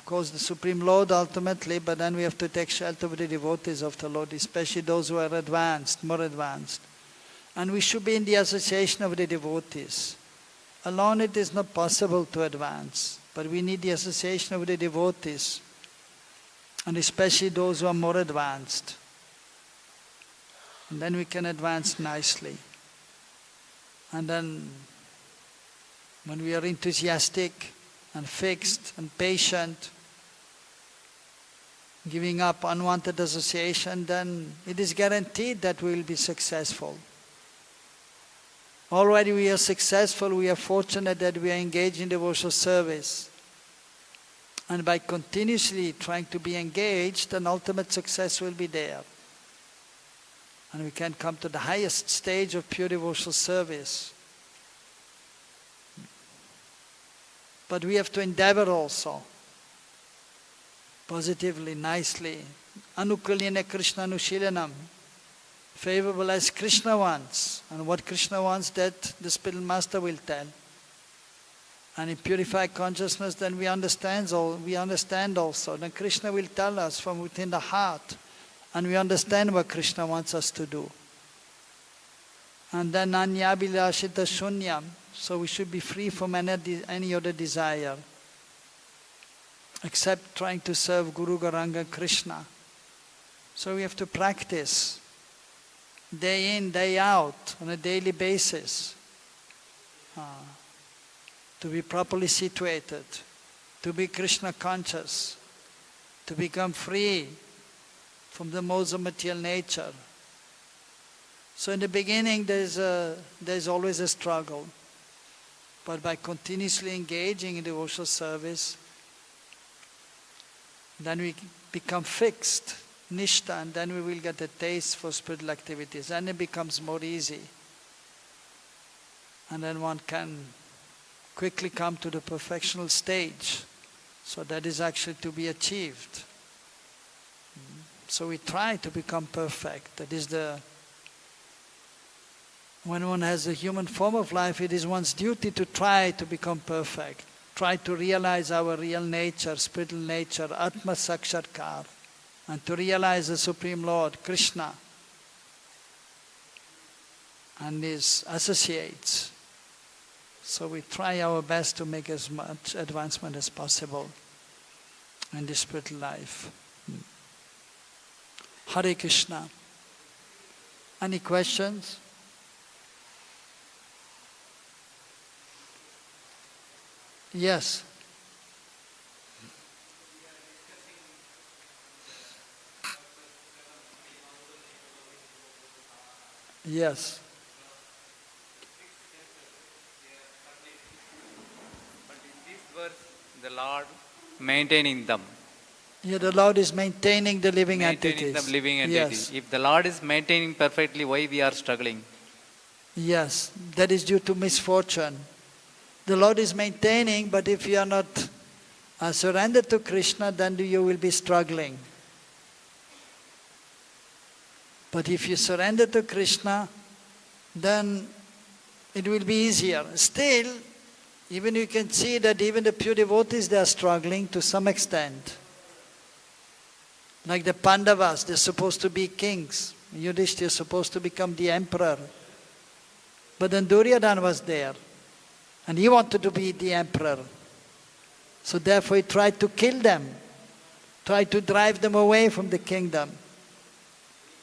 course, the Supreme Lord ultimately, but then we have to take shelter of the devotees of the Lord, especially those who are advanced, more advanced. And we should be in the association of the devotees. Alone it is not possible to advance, but we need the association of the devotees, and especially those who are more advanced. And then we can advance nicely. And then when we are enthusiastic and fixed and patient, giving up unwanted association, then it is guaranteed that we will be successful. Already we are successful, we are fortunate that we are engaged in devotional service. And by continuously trying to be engaged, an ultimate success will be there. And we can come to the highest stage of pure devotional service. But we have to endeavor also, positively, nicely. Anukulyane Krishna Anushilanam, favorable as Krishna wants. And what Krishna wants, that the spiritual master will tell. And in purified consciousness, then we understand also. Then Krishna will tell us from within the heart. And we understand what Krishna wants us to do. And then anyabilashita shunyam. So we should be free from any other desire, except trying to serve Guru, Gauranga, Krishna. So we have to practice day in, day out, on a daily basis, to be properly situated, to be Krishna conscious, to become free from the modes of material nature. So in the beginning there's always a struggle. But by continuously engaging in devotional service, then we become fixed, nishta, and then we will get a taste for spiritual activities. And it becomes more easy. And then one can quickly come to the perfectional stage. So that is actually to be achieved. So we try to become perfect. That is when one has a human form of life, it is one's duty to try to become perfect. Try to realize our real nature, spiritual nature, Atma Sakshatkar, and to realize the Supreme Lord, Krishna, and His associates. So we try our best to make as much advancement as possible in the spiritual life. Hare Krishna. Any questions? Yes. Yes. But in this verse, the Lord maintaining them. Yeah, the Lord is maintaining the living entities. Maintaining them living entities. Yes. If the Lord is maintaining perfectly, why we are struggling? Yes, that is due to misfortune. The Lord is maintaining, but if you are not surrendered to Krishna, then you will be struggling. But if you surrender to Krishna, then it will be easier. Still, even you can see that even the pure devotees, they are struggling to some extent. Like the Pandavas, they're supposed to be kings. Yudhishthira is supposed to become the emperor. But then Duryodhana was there. And he wanted to be the emperor. So therefore he tried to kill them. Tried to drive them away from the kingdom.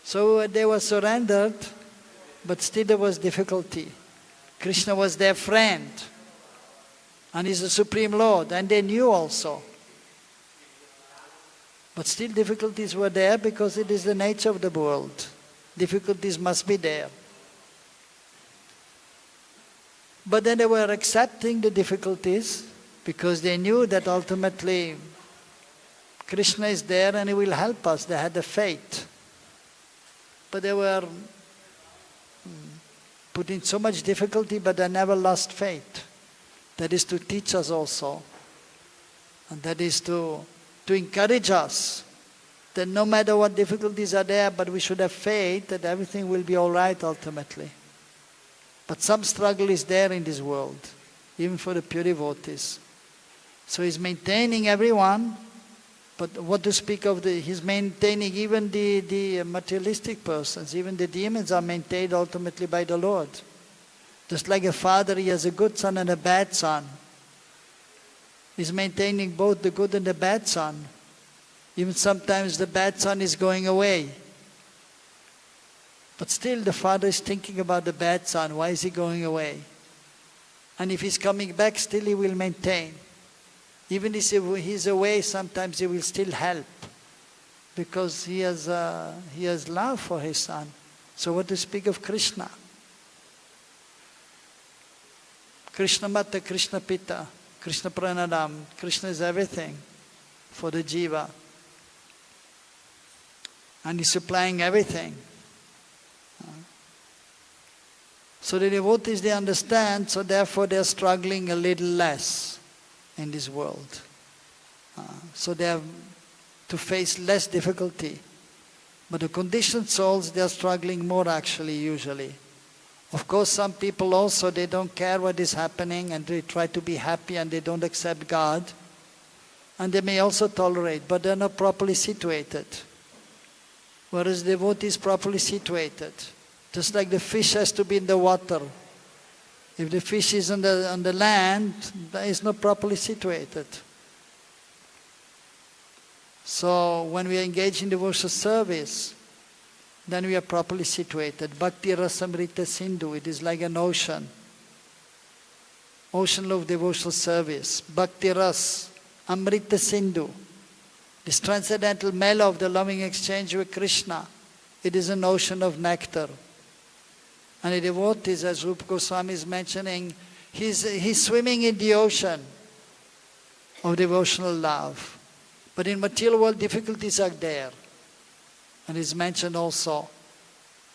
So they were surrendered, but still there was difficulty. Krishna was their friend. And he's the Supreme Lord. And they knew also. But still difficulties were there because it is the nature of the world. Difficulties must be there. But then they were accepting the difficulties because they knew that ultimately Krishna is there and He will help us. They had the faith. But they were put in so much difficulty, but they never lost faith. That is to teach us also. And that is to encourage us that no matter what difficulties are there, but we should have faith that everything will be all right ultimately. But some struggle is there in this world, even for the pure devotees. So He's maintaining everyone, but what to speak of He's maintaining even the materialistic persons, even the demons are maintained ultimately by the Lord. Just like a father, he has a good son and a bad son. He's maintaining both the good and the bad son. Even sometimes the bad son is going away. But still the father is thinking about the bad son. Why is he going away? And if he's coming back, still he will maintain. Even if he's away, sometimes he will still help. because he has love for his son. So what to speak of Krishna? Krishna Mata, Krishna Pita, Krishna Pranadam. Krishna is everything for the jiva. And he's supplying everything. So the devotees, they understand, so therefore they are struggling a little less in this world. So they have to face less difficulty. But the conditioned souls, they are struggling more actually, usually. Of course, some people also, they don't care what is happening and they try to be happy and they don't accept God. And they may also tolerate, but they're not properly situated. Whereas the devotee is properly situated. Just like the fish has to be in the water. If the fish is on the land, that is not properly situated. So when we engage in devotional service, then we are properly situated. Bhakti Rasamrita Sindhu, it is like an ocean. Ocean of devotional service. Bhakti Ras, Amrita Sindhu. This transcendental mellow of the loving exchange with Krishna, it is an ocean of nectar. And the devotees, as Rupa Goswami is mentioning, he's swimming in the ocean of devotional love. But in material world, difficulties are there. And it's mentioned also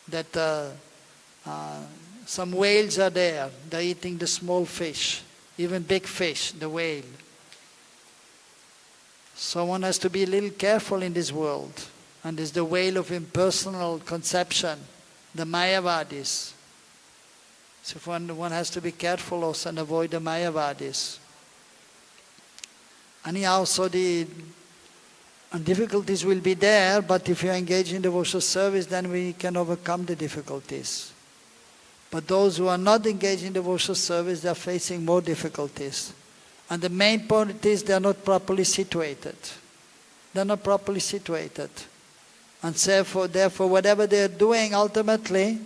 that some whales are there. They're eating the small fish, even big fish, the whale. So one has to be a little careful in this world. And there's the whale of impersonal conception, the Mayavadis. So one has to be careful also and avoid the Mayavadis. Anyhow, so the difficulties will be there, but if you engage in devotional service, then we can overcome the difficulties. But those who are not engaged in devotional service, they are facing more difficulties. And the main point is they are not properly situated. They are not properly situated. And therefore, whatever they are doing, ultimately,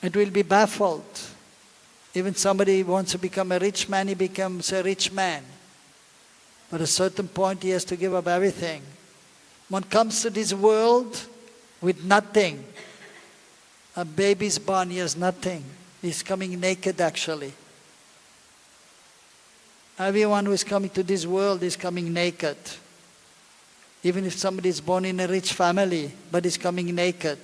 it will be baffled. Even somebody wants to become a rich man, he becomes a rich man. But at a certain point, he has to give up everything. One comes to this world with nothing. A baby is born, he has nothing. He's coming naked, actually. Everyone who is coming to this world is coming naked. Even if somebody is born in a rich family, but is coming naked.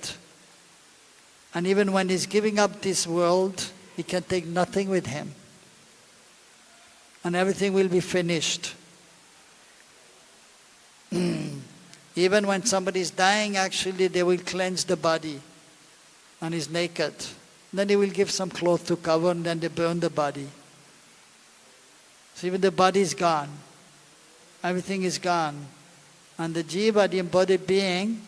And even when he's giving up this world, he can take nothing with him. And everything will be finished. Even when somebody is dying, actually, they will cleanse the body and is naked. Then they will give some cloth to cover and then they burn the body. So even the body is gone. Everything is gone. And the jiva, the embodied being,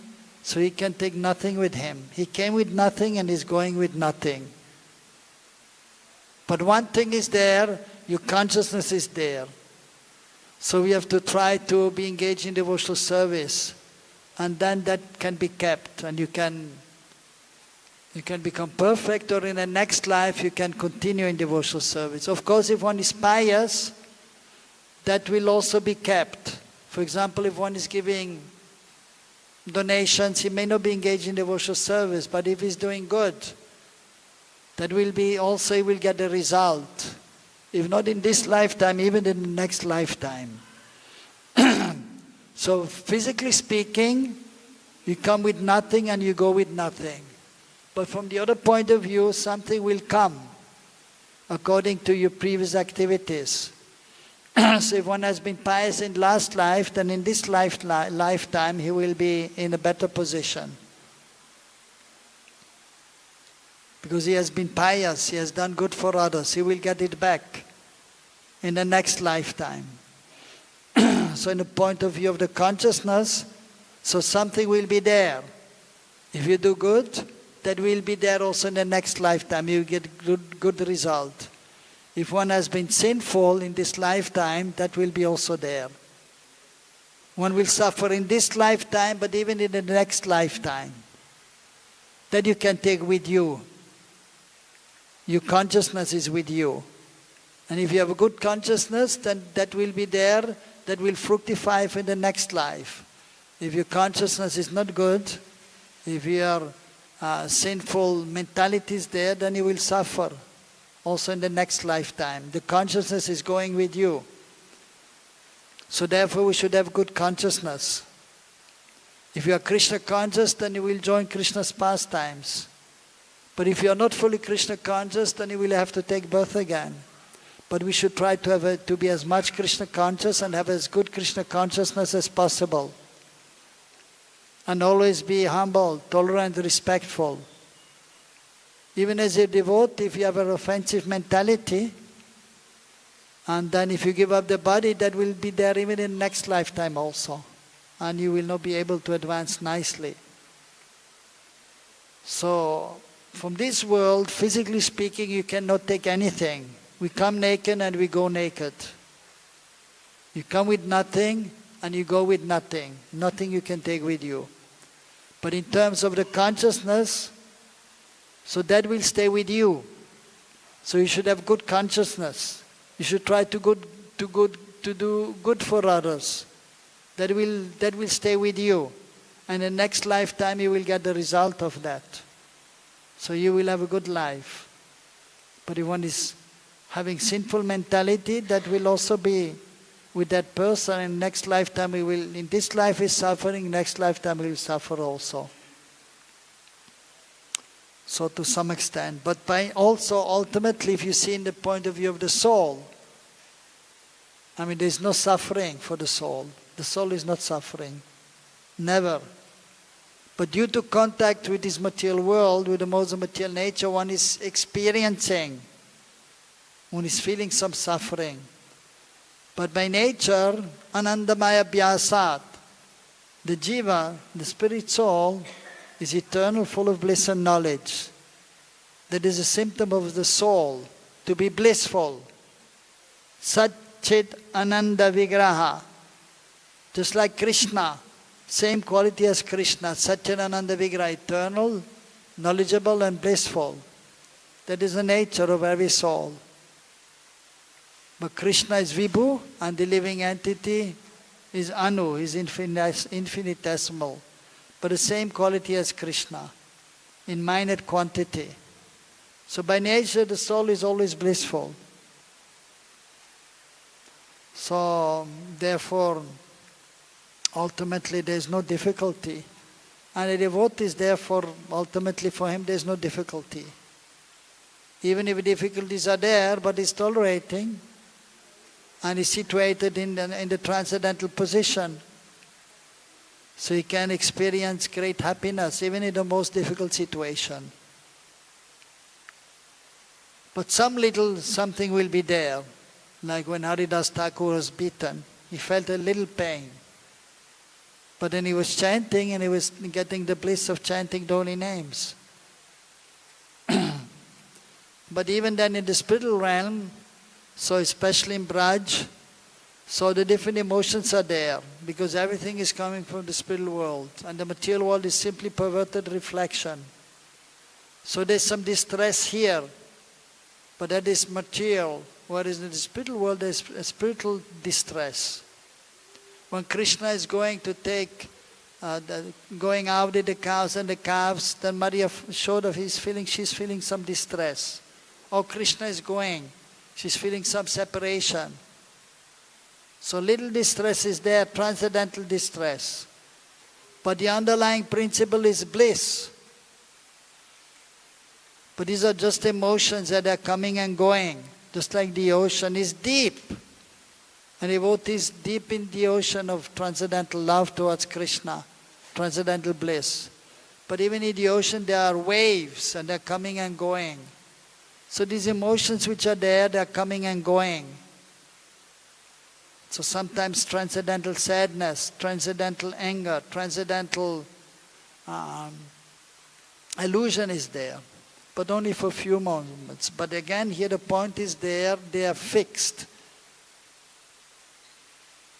so he can take nothing with him. He came with nothing and is going with nothing. But one thing is there, your consciousness is there. So we have to try to be engaged in devotional service. And then that can be kept. And you can become perfect, or in the next life you can continue in devotional service. Of course, if one is pious, that will also be kept. For example, if one is giving donations, he may not be engaged in devotional service, but if he's doing good, that will be also, he will get a result. If not in this lifetime, even in the next lifetime. So physically speaking, you come with nothing and you go with nothing. But from the other point of view, something will come according to your previous activities. So if one has been pious in last life, then in this lifetime he will be in a better position. Because he has been pious, he has done good for others, he will get it back in the next lifetime. So in the point of view of the consciousness, so something will be there. If you do good, that will be there also in the next lifetime. You get good result. If one has been sinful in this lifetime, that will be also there. One will suffer in this lifetime, but even in the next lifetime. That you can take with you. Your consciousness is with you. And if you have a good consciousness, then that will be there that will fructify in the next life. If your consciousness is not good, if your sinful mentality is there, then you will suffer also in the next lifetime. The consciousness is going with you. So therefore we should have good consciousness. If you are Krishna conscious, then you will join Krishna's pastimes. But if you are not fully Krishna conscious, then you will have to take birth again. But we should try to be as much Krishna conscious and have as good Krishna consciousness as possible. And always be humble, tolerant, respectful. Even as a devotee, if you have an offensive mentality, and then if you give up the body, that will be there even in next lifetime also. And you will not be able to advance nicely. So, from this world, physically speaking, you cannot take anything. We come naked and we go naked. You come with nothing and you go with nothing. Nothing you can take with you. But in terms of the consciousness, so that will stay with you. So you should have good consciousness. You should try to do good for others. That will stay with you. And in the next lifetime you will get the result of that. So you will have a good life. But if one is having sinful mentality, that will also be with that person. In next lifetime he will, in this life is suffering, next lifetime he will suffer also. So to some extent. But by also ultimately, if you see in the point of view of the soul, I mean there is no suffering for the soul. The soul is not suffering. Never. But due to contact with this material world, with the modes of material nature, one is experiencing, one is feeling some suffering. But by nature, anandamaya abhyasat, the jiva, the spirit soul, is eternal, full of bliss and knowledge. That is a symptom of the soul, to be blissful. Satchit ananda vigraha. Just like Krishna, same quality as Krishna, Satchidananda Vigraha, eternal, knowledgeable and blissful. That is the nature of every soul. But Krishna is Vibhu and the living entity is Anu, is infinitesimal. But the same quality as Krishna, in minute quantity. So by nature the soul is always blissful. So therefore, ultimately there is no difficulty. And a devotee is therefore, ultimately for him there is no difficulty. Even if difficulties are there, but he's tolerating and is situated in the transcendental position. So he can experience great happiness even in the most difficult situation. But some little something will be there. Like when Haridas Thakur was beaten, he felt a little pain. But then he was chanting and he was getting the bliss of chanting the holy names. But even then in the spiritual realm, so especially in Braj, so the different emotions are there because everything is coming from the spiritual world and the material world is simply perverted reflection. So there's some distress here, but that is material, whereas in the spiritual world there's a spiritual distress. When Krishna is going to take, going out with the cows and the calves, then Maria Yashoda she's feeling some distress. Or Krishna is going, she's feeling some separation. So little distress is there, transcendental distress. But the underlying principle is bliss. But these are just emotions that are coming and going, just like the ocean is deep. And devotee is deep in the ocean of transcendental love towards Krishna, transcendental bliss. But even in the ocean there are waves and they're coming and going. So these emotions which are there, they're coming and going. So sometimes transcendental sadness, transcendental anger, transcendental illusion is there. But only for a few moments. But again, here the point is there, they are fixed.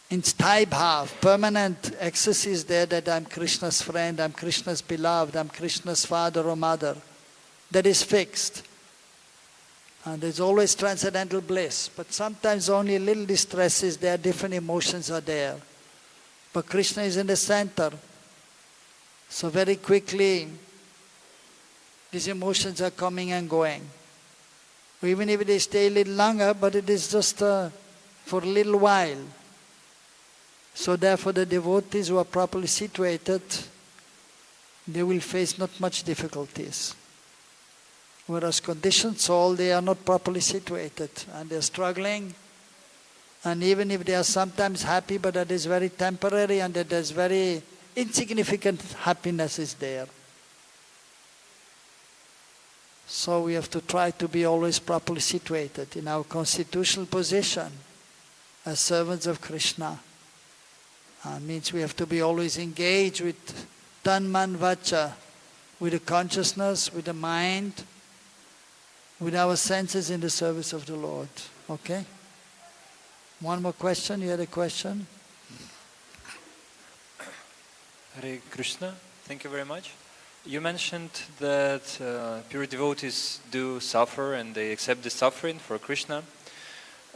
In sthāyi bhav, permanent ecstasy is there that I'm Krishna's friend, I'm Krishna's beloved, I'm Krishna's father or mother. That is fixed. And there's always transcendental bliss. But sometimes only little distress is there, different emotions are there. But Krishna is in the center. So very quickly, these emotions are coming and going. Even if they stay a little longer, but it is just for a little while. So therefore the devotees who are properly situated, they will face not much difficulties. Whereas conditioned soul, they are not properly situated and they are struggling. And even if they are sometimes happy, but that is very temporary and that is very insignificant happiness is there. So we have to try to be always properly situated in our constitutional position as servants of Krishna. Means we have to be always engaged with tan, man, vacha, with the consciousness, with the mind, with our senses in the service of the Lord. Okay? One more question. You had a question? Hare Krishna. Thank you very much. You mentioned that pure devotees do suffer and they accept the suffering for Krishna.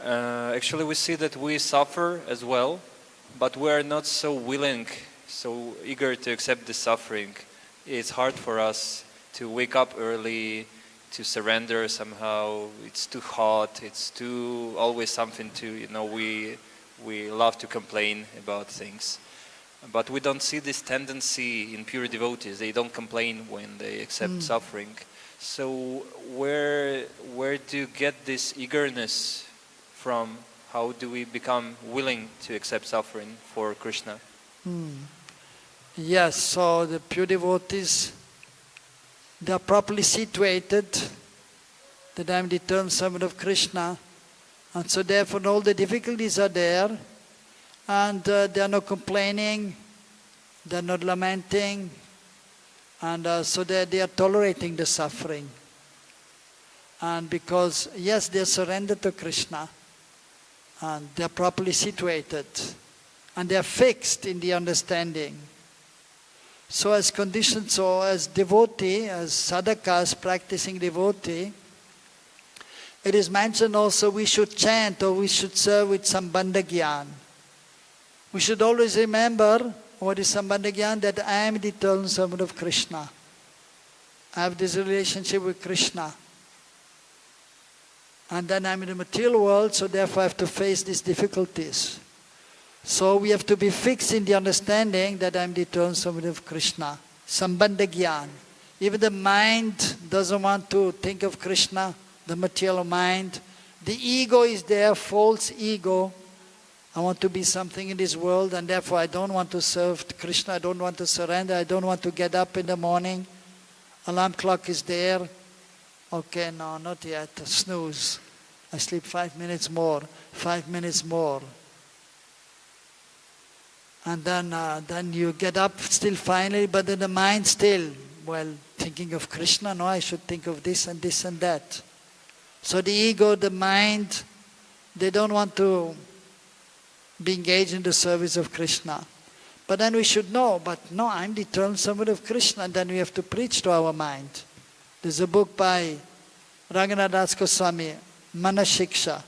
Actually, we see that we suffer as well, but we are not so willing, so eager to accept the suffering. It's hard for us to wake up early, to surrender somehow. It's too hot, it's too always something to, we love to complain about things. But we don't see this tendency in pure devotees. They don't complain when they accept suffering. So where do you get this eagerness from? How do we become willing to accept suffering for Krishna? Yes, so the pure devotees, they are properly situated, that I am the eternal servant of Krishna, and so therefore all the difficulties are there, and they are not complaining, they are not lamenting, and so they are tolerating the suffering. And because, yes, they are surrendered to Krishna, and they are properly situated, and they are fixed in the understanding. So as conditioned, so as devotee, as sadhaka, as practicing devotee, it is mentioned also we should chant or we should serve with sambandha gyan. We should always remember what is sambandha gyan, that I am the eternal servant of Krishna. I have this relationship with Krishna. And then I'm in the material world, so therefore I have to face these difficulties. So we have to be fixed in the understanding that I'm the eternal servant of Krishna. Sambandha gyan. Even the mind doesn't want to think of Krishna, the material mind. The ego is there, false ego. I want to be something in this world, and therefore I don't want to serve Krishna, I don't want to surrender, I don't want to get up in the morning. Alarm clock is there. Okay, no, not yet. Snooze. I sleep 5 minutes more, 5 minutes more. And then you get up still finally, but then the mind still, thinking of Krishna, no, I should think of this and this and that. So the ego, the mind, they don't want to be engaged in the service of Krishna. But then we should know, but no, I'm the eternal servant of Krishna, and then we have to preach to our mind. There's a book by Ranganath Das Goswami, Manashiksha,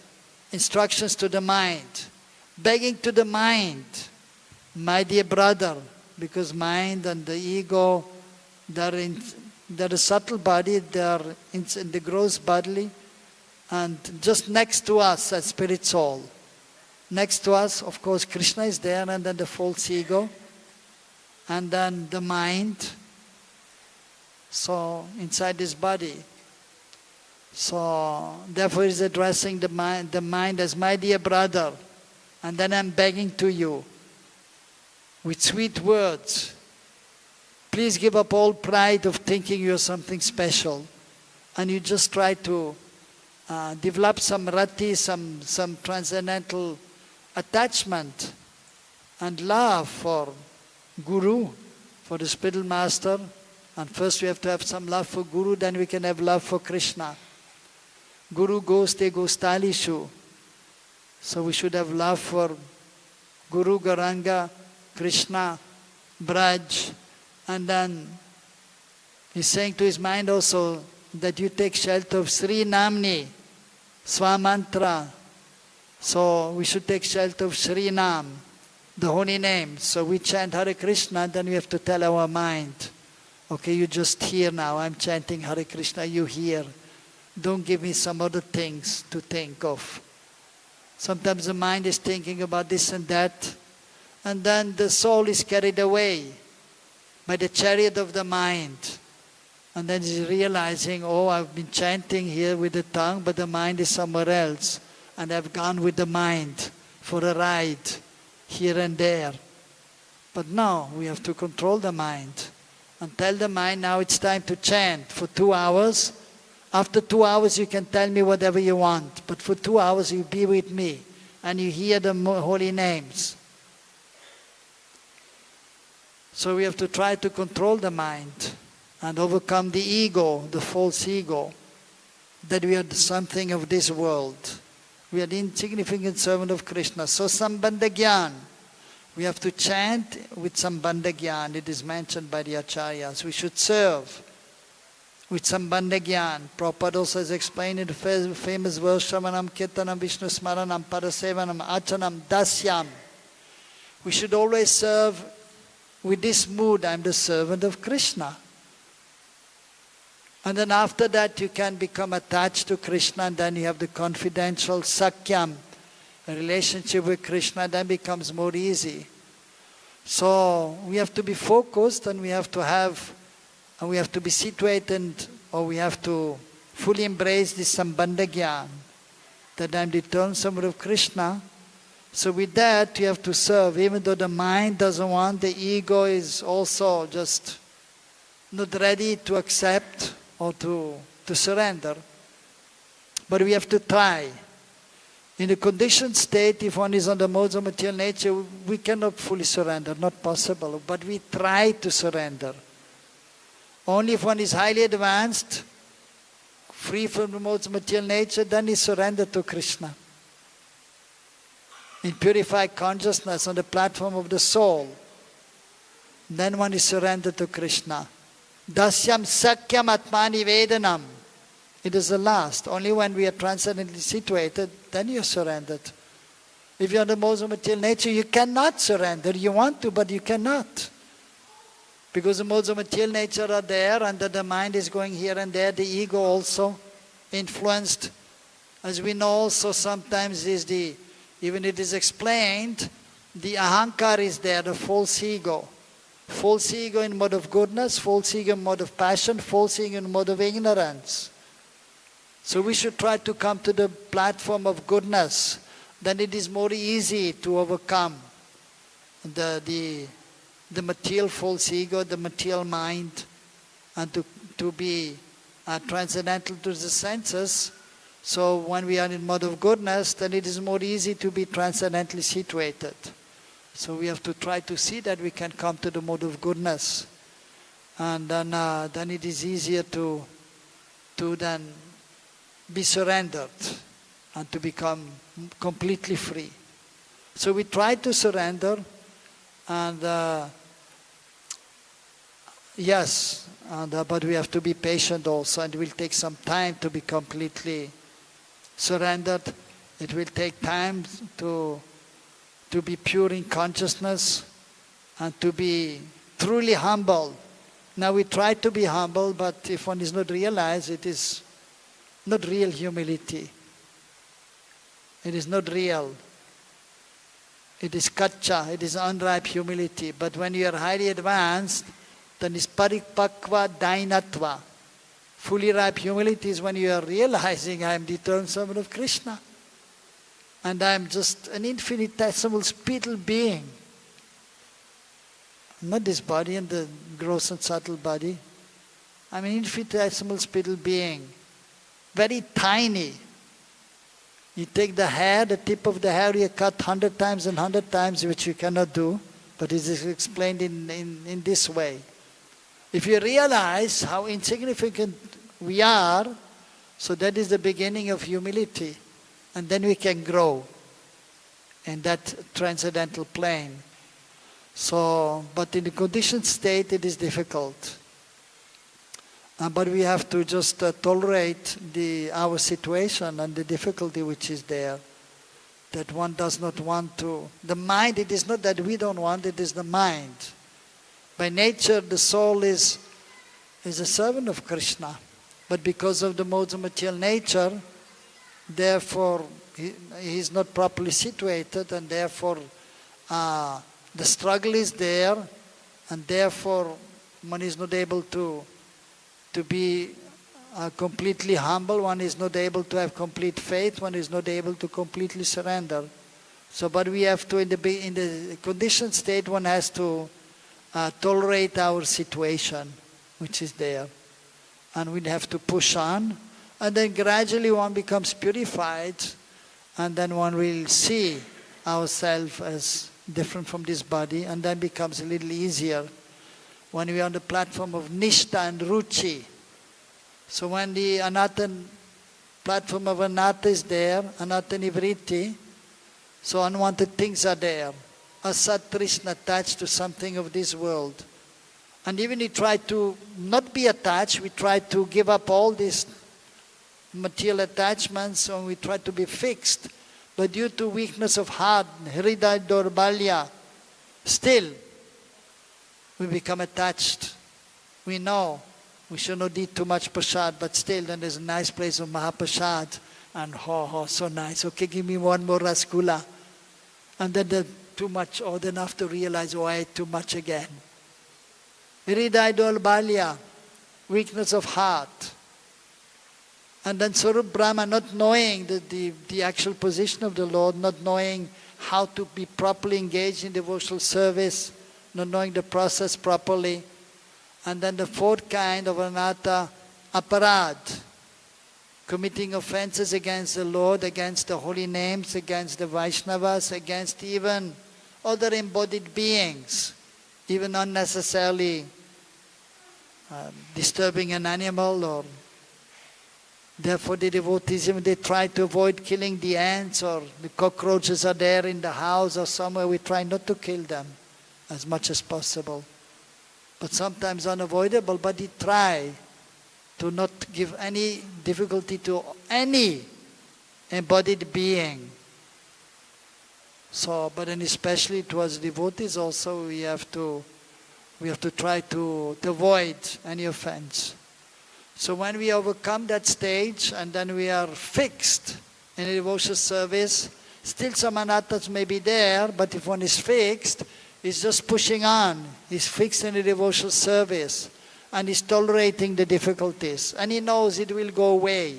instructions to the mind, begging to the mind, my dear brother, because mind and the ego, they're a subtle body, they're in the gross body, and just next to us, a spirit soul. Next to us, of course, Krishna is there, and then the false ego, and then the mind. So, inside this body. So, therefore he's addressing the mind as my dear brother. And then I'm begging to you, with sweet words, please give up all pride of thinking you're something special. And you just try to develop some rati, some transcendental attachment and love for Guru, for the spiritual master. And first we have to have some love for Guru, then we can have love for Krishna. Guru goste gostalishu. So we should have love for Guru, Gauranga, Krishna, Braj. And then he's saying to his mind also that you take shelter of Sri Namni, Swamantra. So we should take shelter of Shri Nam, the holy name. So we chant Hare Krishna, then we have to tell our mind, okay, you just hear now, I'm chanting Hare Krishna, you hear. Don't give me some other things to think of. Sometimes the mind is thinking about this and that, and then the soul is carried away by the chariot of the mind. And then is realizing, oh, I've been chanting here with the tongue, but the mind is somewhere else. And I've gone with the mind for a ride here and there. But no, we have to control the mind and tell the mind, now it's time to chant for 2 hours. After 2 hours you can tell me whatever you want, but for 2 hours you be with me and you hear the holy names. So we have to try to control the mind and overcome the ego, the false ego, that we are something of this world. We are the insignificant servant of Krishna. So Sambandha Gyan, we have to chant with Sambandha Gyan. It is mentioned by the acharyas. We should serve with Sambandha Gyan. Prabhupada also has explained in the famous verse, Shravanam, Kirtanam, Vishnu Smaranam, Parasevanam, Achanam, Dasyam. We should always serve with this mood, I'm the servant of Krishna. And then after that you can become attached to Krishna, and then you have the confidential sakyam, a relationship with Krishna, then becomes more easy. So we have to be focused, and we have to be situated, or we have to fully embrace this Sambandha Gyan, that I am the eternal servant of Krishna. So with that you have to serve, even though the mind doesn't want, the ego is also just not ready to accept or to surrender. But we have to try. In a conditioned state, if one is on the modes of material nature, we cannot fully surrender, not possible. But we try to surrender. Only if one is highly advanced, free from the modes of material nature, then he surrenders to Krishna. In purified consciousness, on the platform of the soul, then one is surrendered to Krishna. Dasyam sakyam atmani vedanam. It is the last. Only when we are transcendently situated, then you are surrendered. If you are the modes of material nature, you cannot surrender. You want to, but you cannot. Because the modes of material nature are there, and the mind is going here and there. The ego also influenced. As we know also, sometimes even it is explained, the ahankar is there, the false ego. False ego in mode of goodness, false ego in mode of passion, false ego in mode of ignorance. So we should try to come to the platform of goodness. Then it is more easy to overcome the material false ego, the material mind, and to be transcendental to the senses. So when we are in mode of goodness, then it is more easy to be transcendently situated. So we have to try to see that we can come to the mode of goodness. And then it is easier to then be surrendered and to become completely free. So we try to surrender, and yes, but we have to be patient also, and it will take some time to be completely surrendered. It will take time to be pure in consciousness and to be truly humble. Now we try to be humble, but if one is not realized, it is not real humility. It is not real. It is kacha, it is unripe humility. But when you are highly advanced, then it's paripakva dainatva. Fully ripe humility is when you are realizing, I am the eternal servant of Krishna. And I am just an infinitesimal spittle being. Not this body and the gross and subtle body. I am an infinitesimal spittle being. Very tiny. You take the hair, the tip of the hair, you cut 100 times and 100 times, which you cannot do. But it is explained in this way. If you realize how insignificant we are, so that is the beginning of humility. And then we can grow in that transcendental plane. So, but in the conditioned state, it is difficult. But we have to just tolerate our situation and the difficulty which is there. That one does not want to. The mind, it is not that we don't want, it is the mind. By nature, the soul is a servant of Krishna. But because of the modes of material nature, therefore, he is not properly situated, and therefore the struggle is there, and therefore one is not able to be completely humble, one is not able to have complete faith, one is not able to completely surrender. So, but we have to, in the conditioned state, one has to tolerate our situation, which is there. And we have to push on, and then gradually one becomes purified, and then one will see ourselves as different from this body, and then becomes a little easier when we are on the platform of nishtha and ruchi. So when the anatta platform of anatta is there, anatta nivritti, so unwanted things are there. Asat trishna, attached to something of this world. And even we try to not be attached, we try to give up all these material attachments, and we try to be fixed. But due to weakness of heart, hridaya dorbalya, still we become attached. We know we should not eat too much prasad, but still then there's a nice place of mahaprasad, and so nice. Okay, give me one more rasgulla. And then too much, then after realize, I ate too much again. Hridaya dorbalya, weakness of heart. And then Sarup Brahma, not knowing the actual position of the Lord, not knowing how to be properly engaged in devotional service, not knowing the process properly. And then the fourth kind of anatta, aparad, committing offenses against the Lord, against the holy names, against the Vaishnavas, against even other embodied beings, even unnecessarily disturbing an animal, or therefore the devotees, even they try to avoid killing the ants, or the cockroaches are there in the house or somewhere, we try not to kill them as much as possible. But sometimes unavoidable, but we try to not give any difficulty to any embodied being. So, but then especially towards devotees also, we have to try to avoid any offense. So when we overcome that stage, and then we are fixed in a devotional service, still some anattas may be there, but if one is fixed, he's just pushing on. He's fixed in a devotional service, and he's tolerating the difficulties, and he knows it will go away.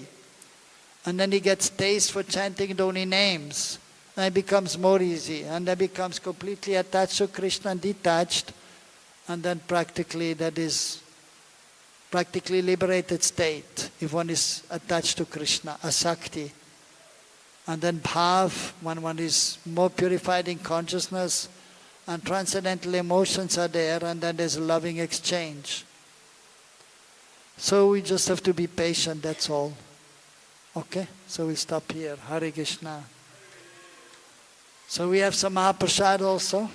And then he gets taste for chanting the holy names, and it becomes more easy, and then becomes completely attached to Krishna and detached, and then practically that is practically liberated state if one is attached to Krishna, asakti. And then bhav, when one is more purified in consciousness, and transcendental emotions are there, and then there's a loving exchange. So we just have to be patient, that's all. Okay, so we'll stop here. Hare Krishna. So we have some mahaprasad also.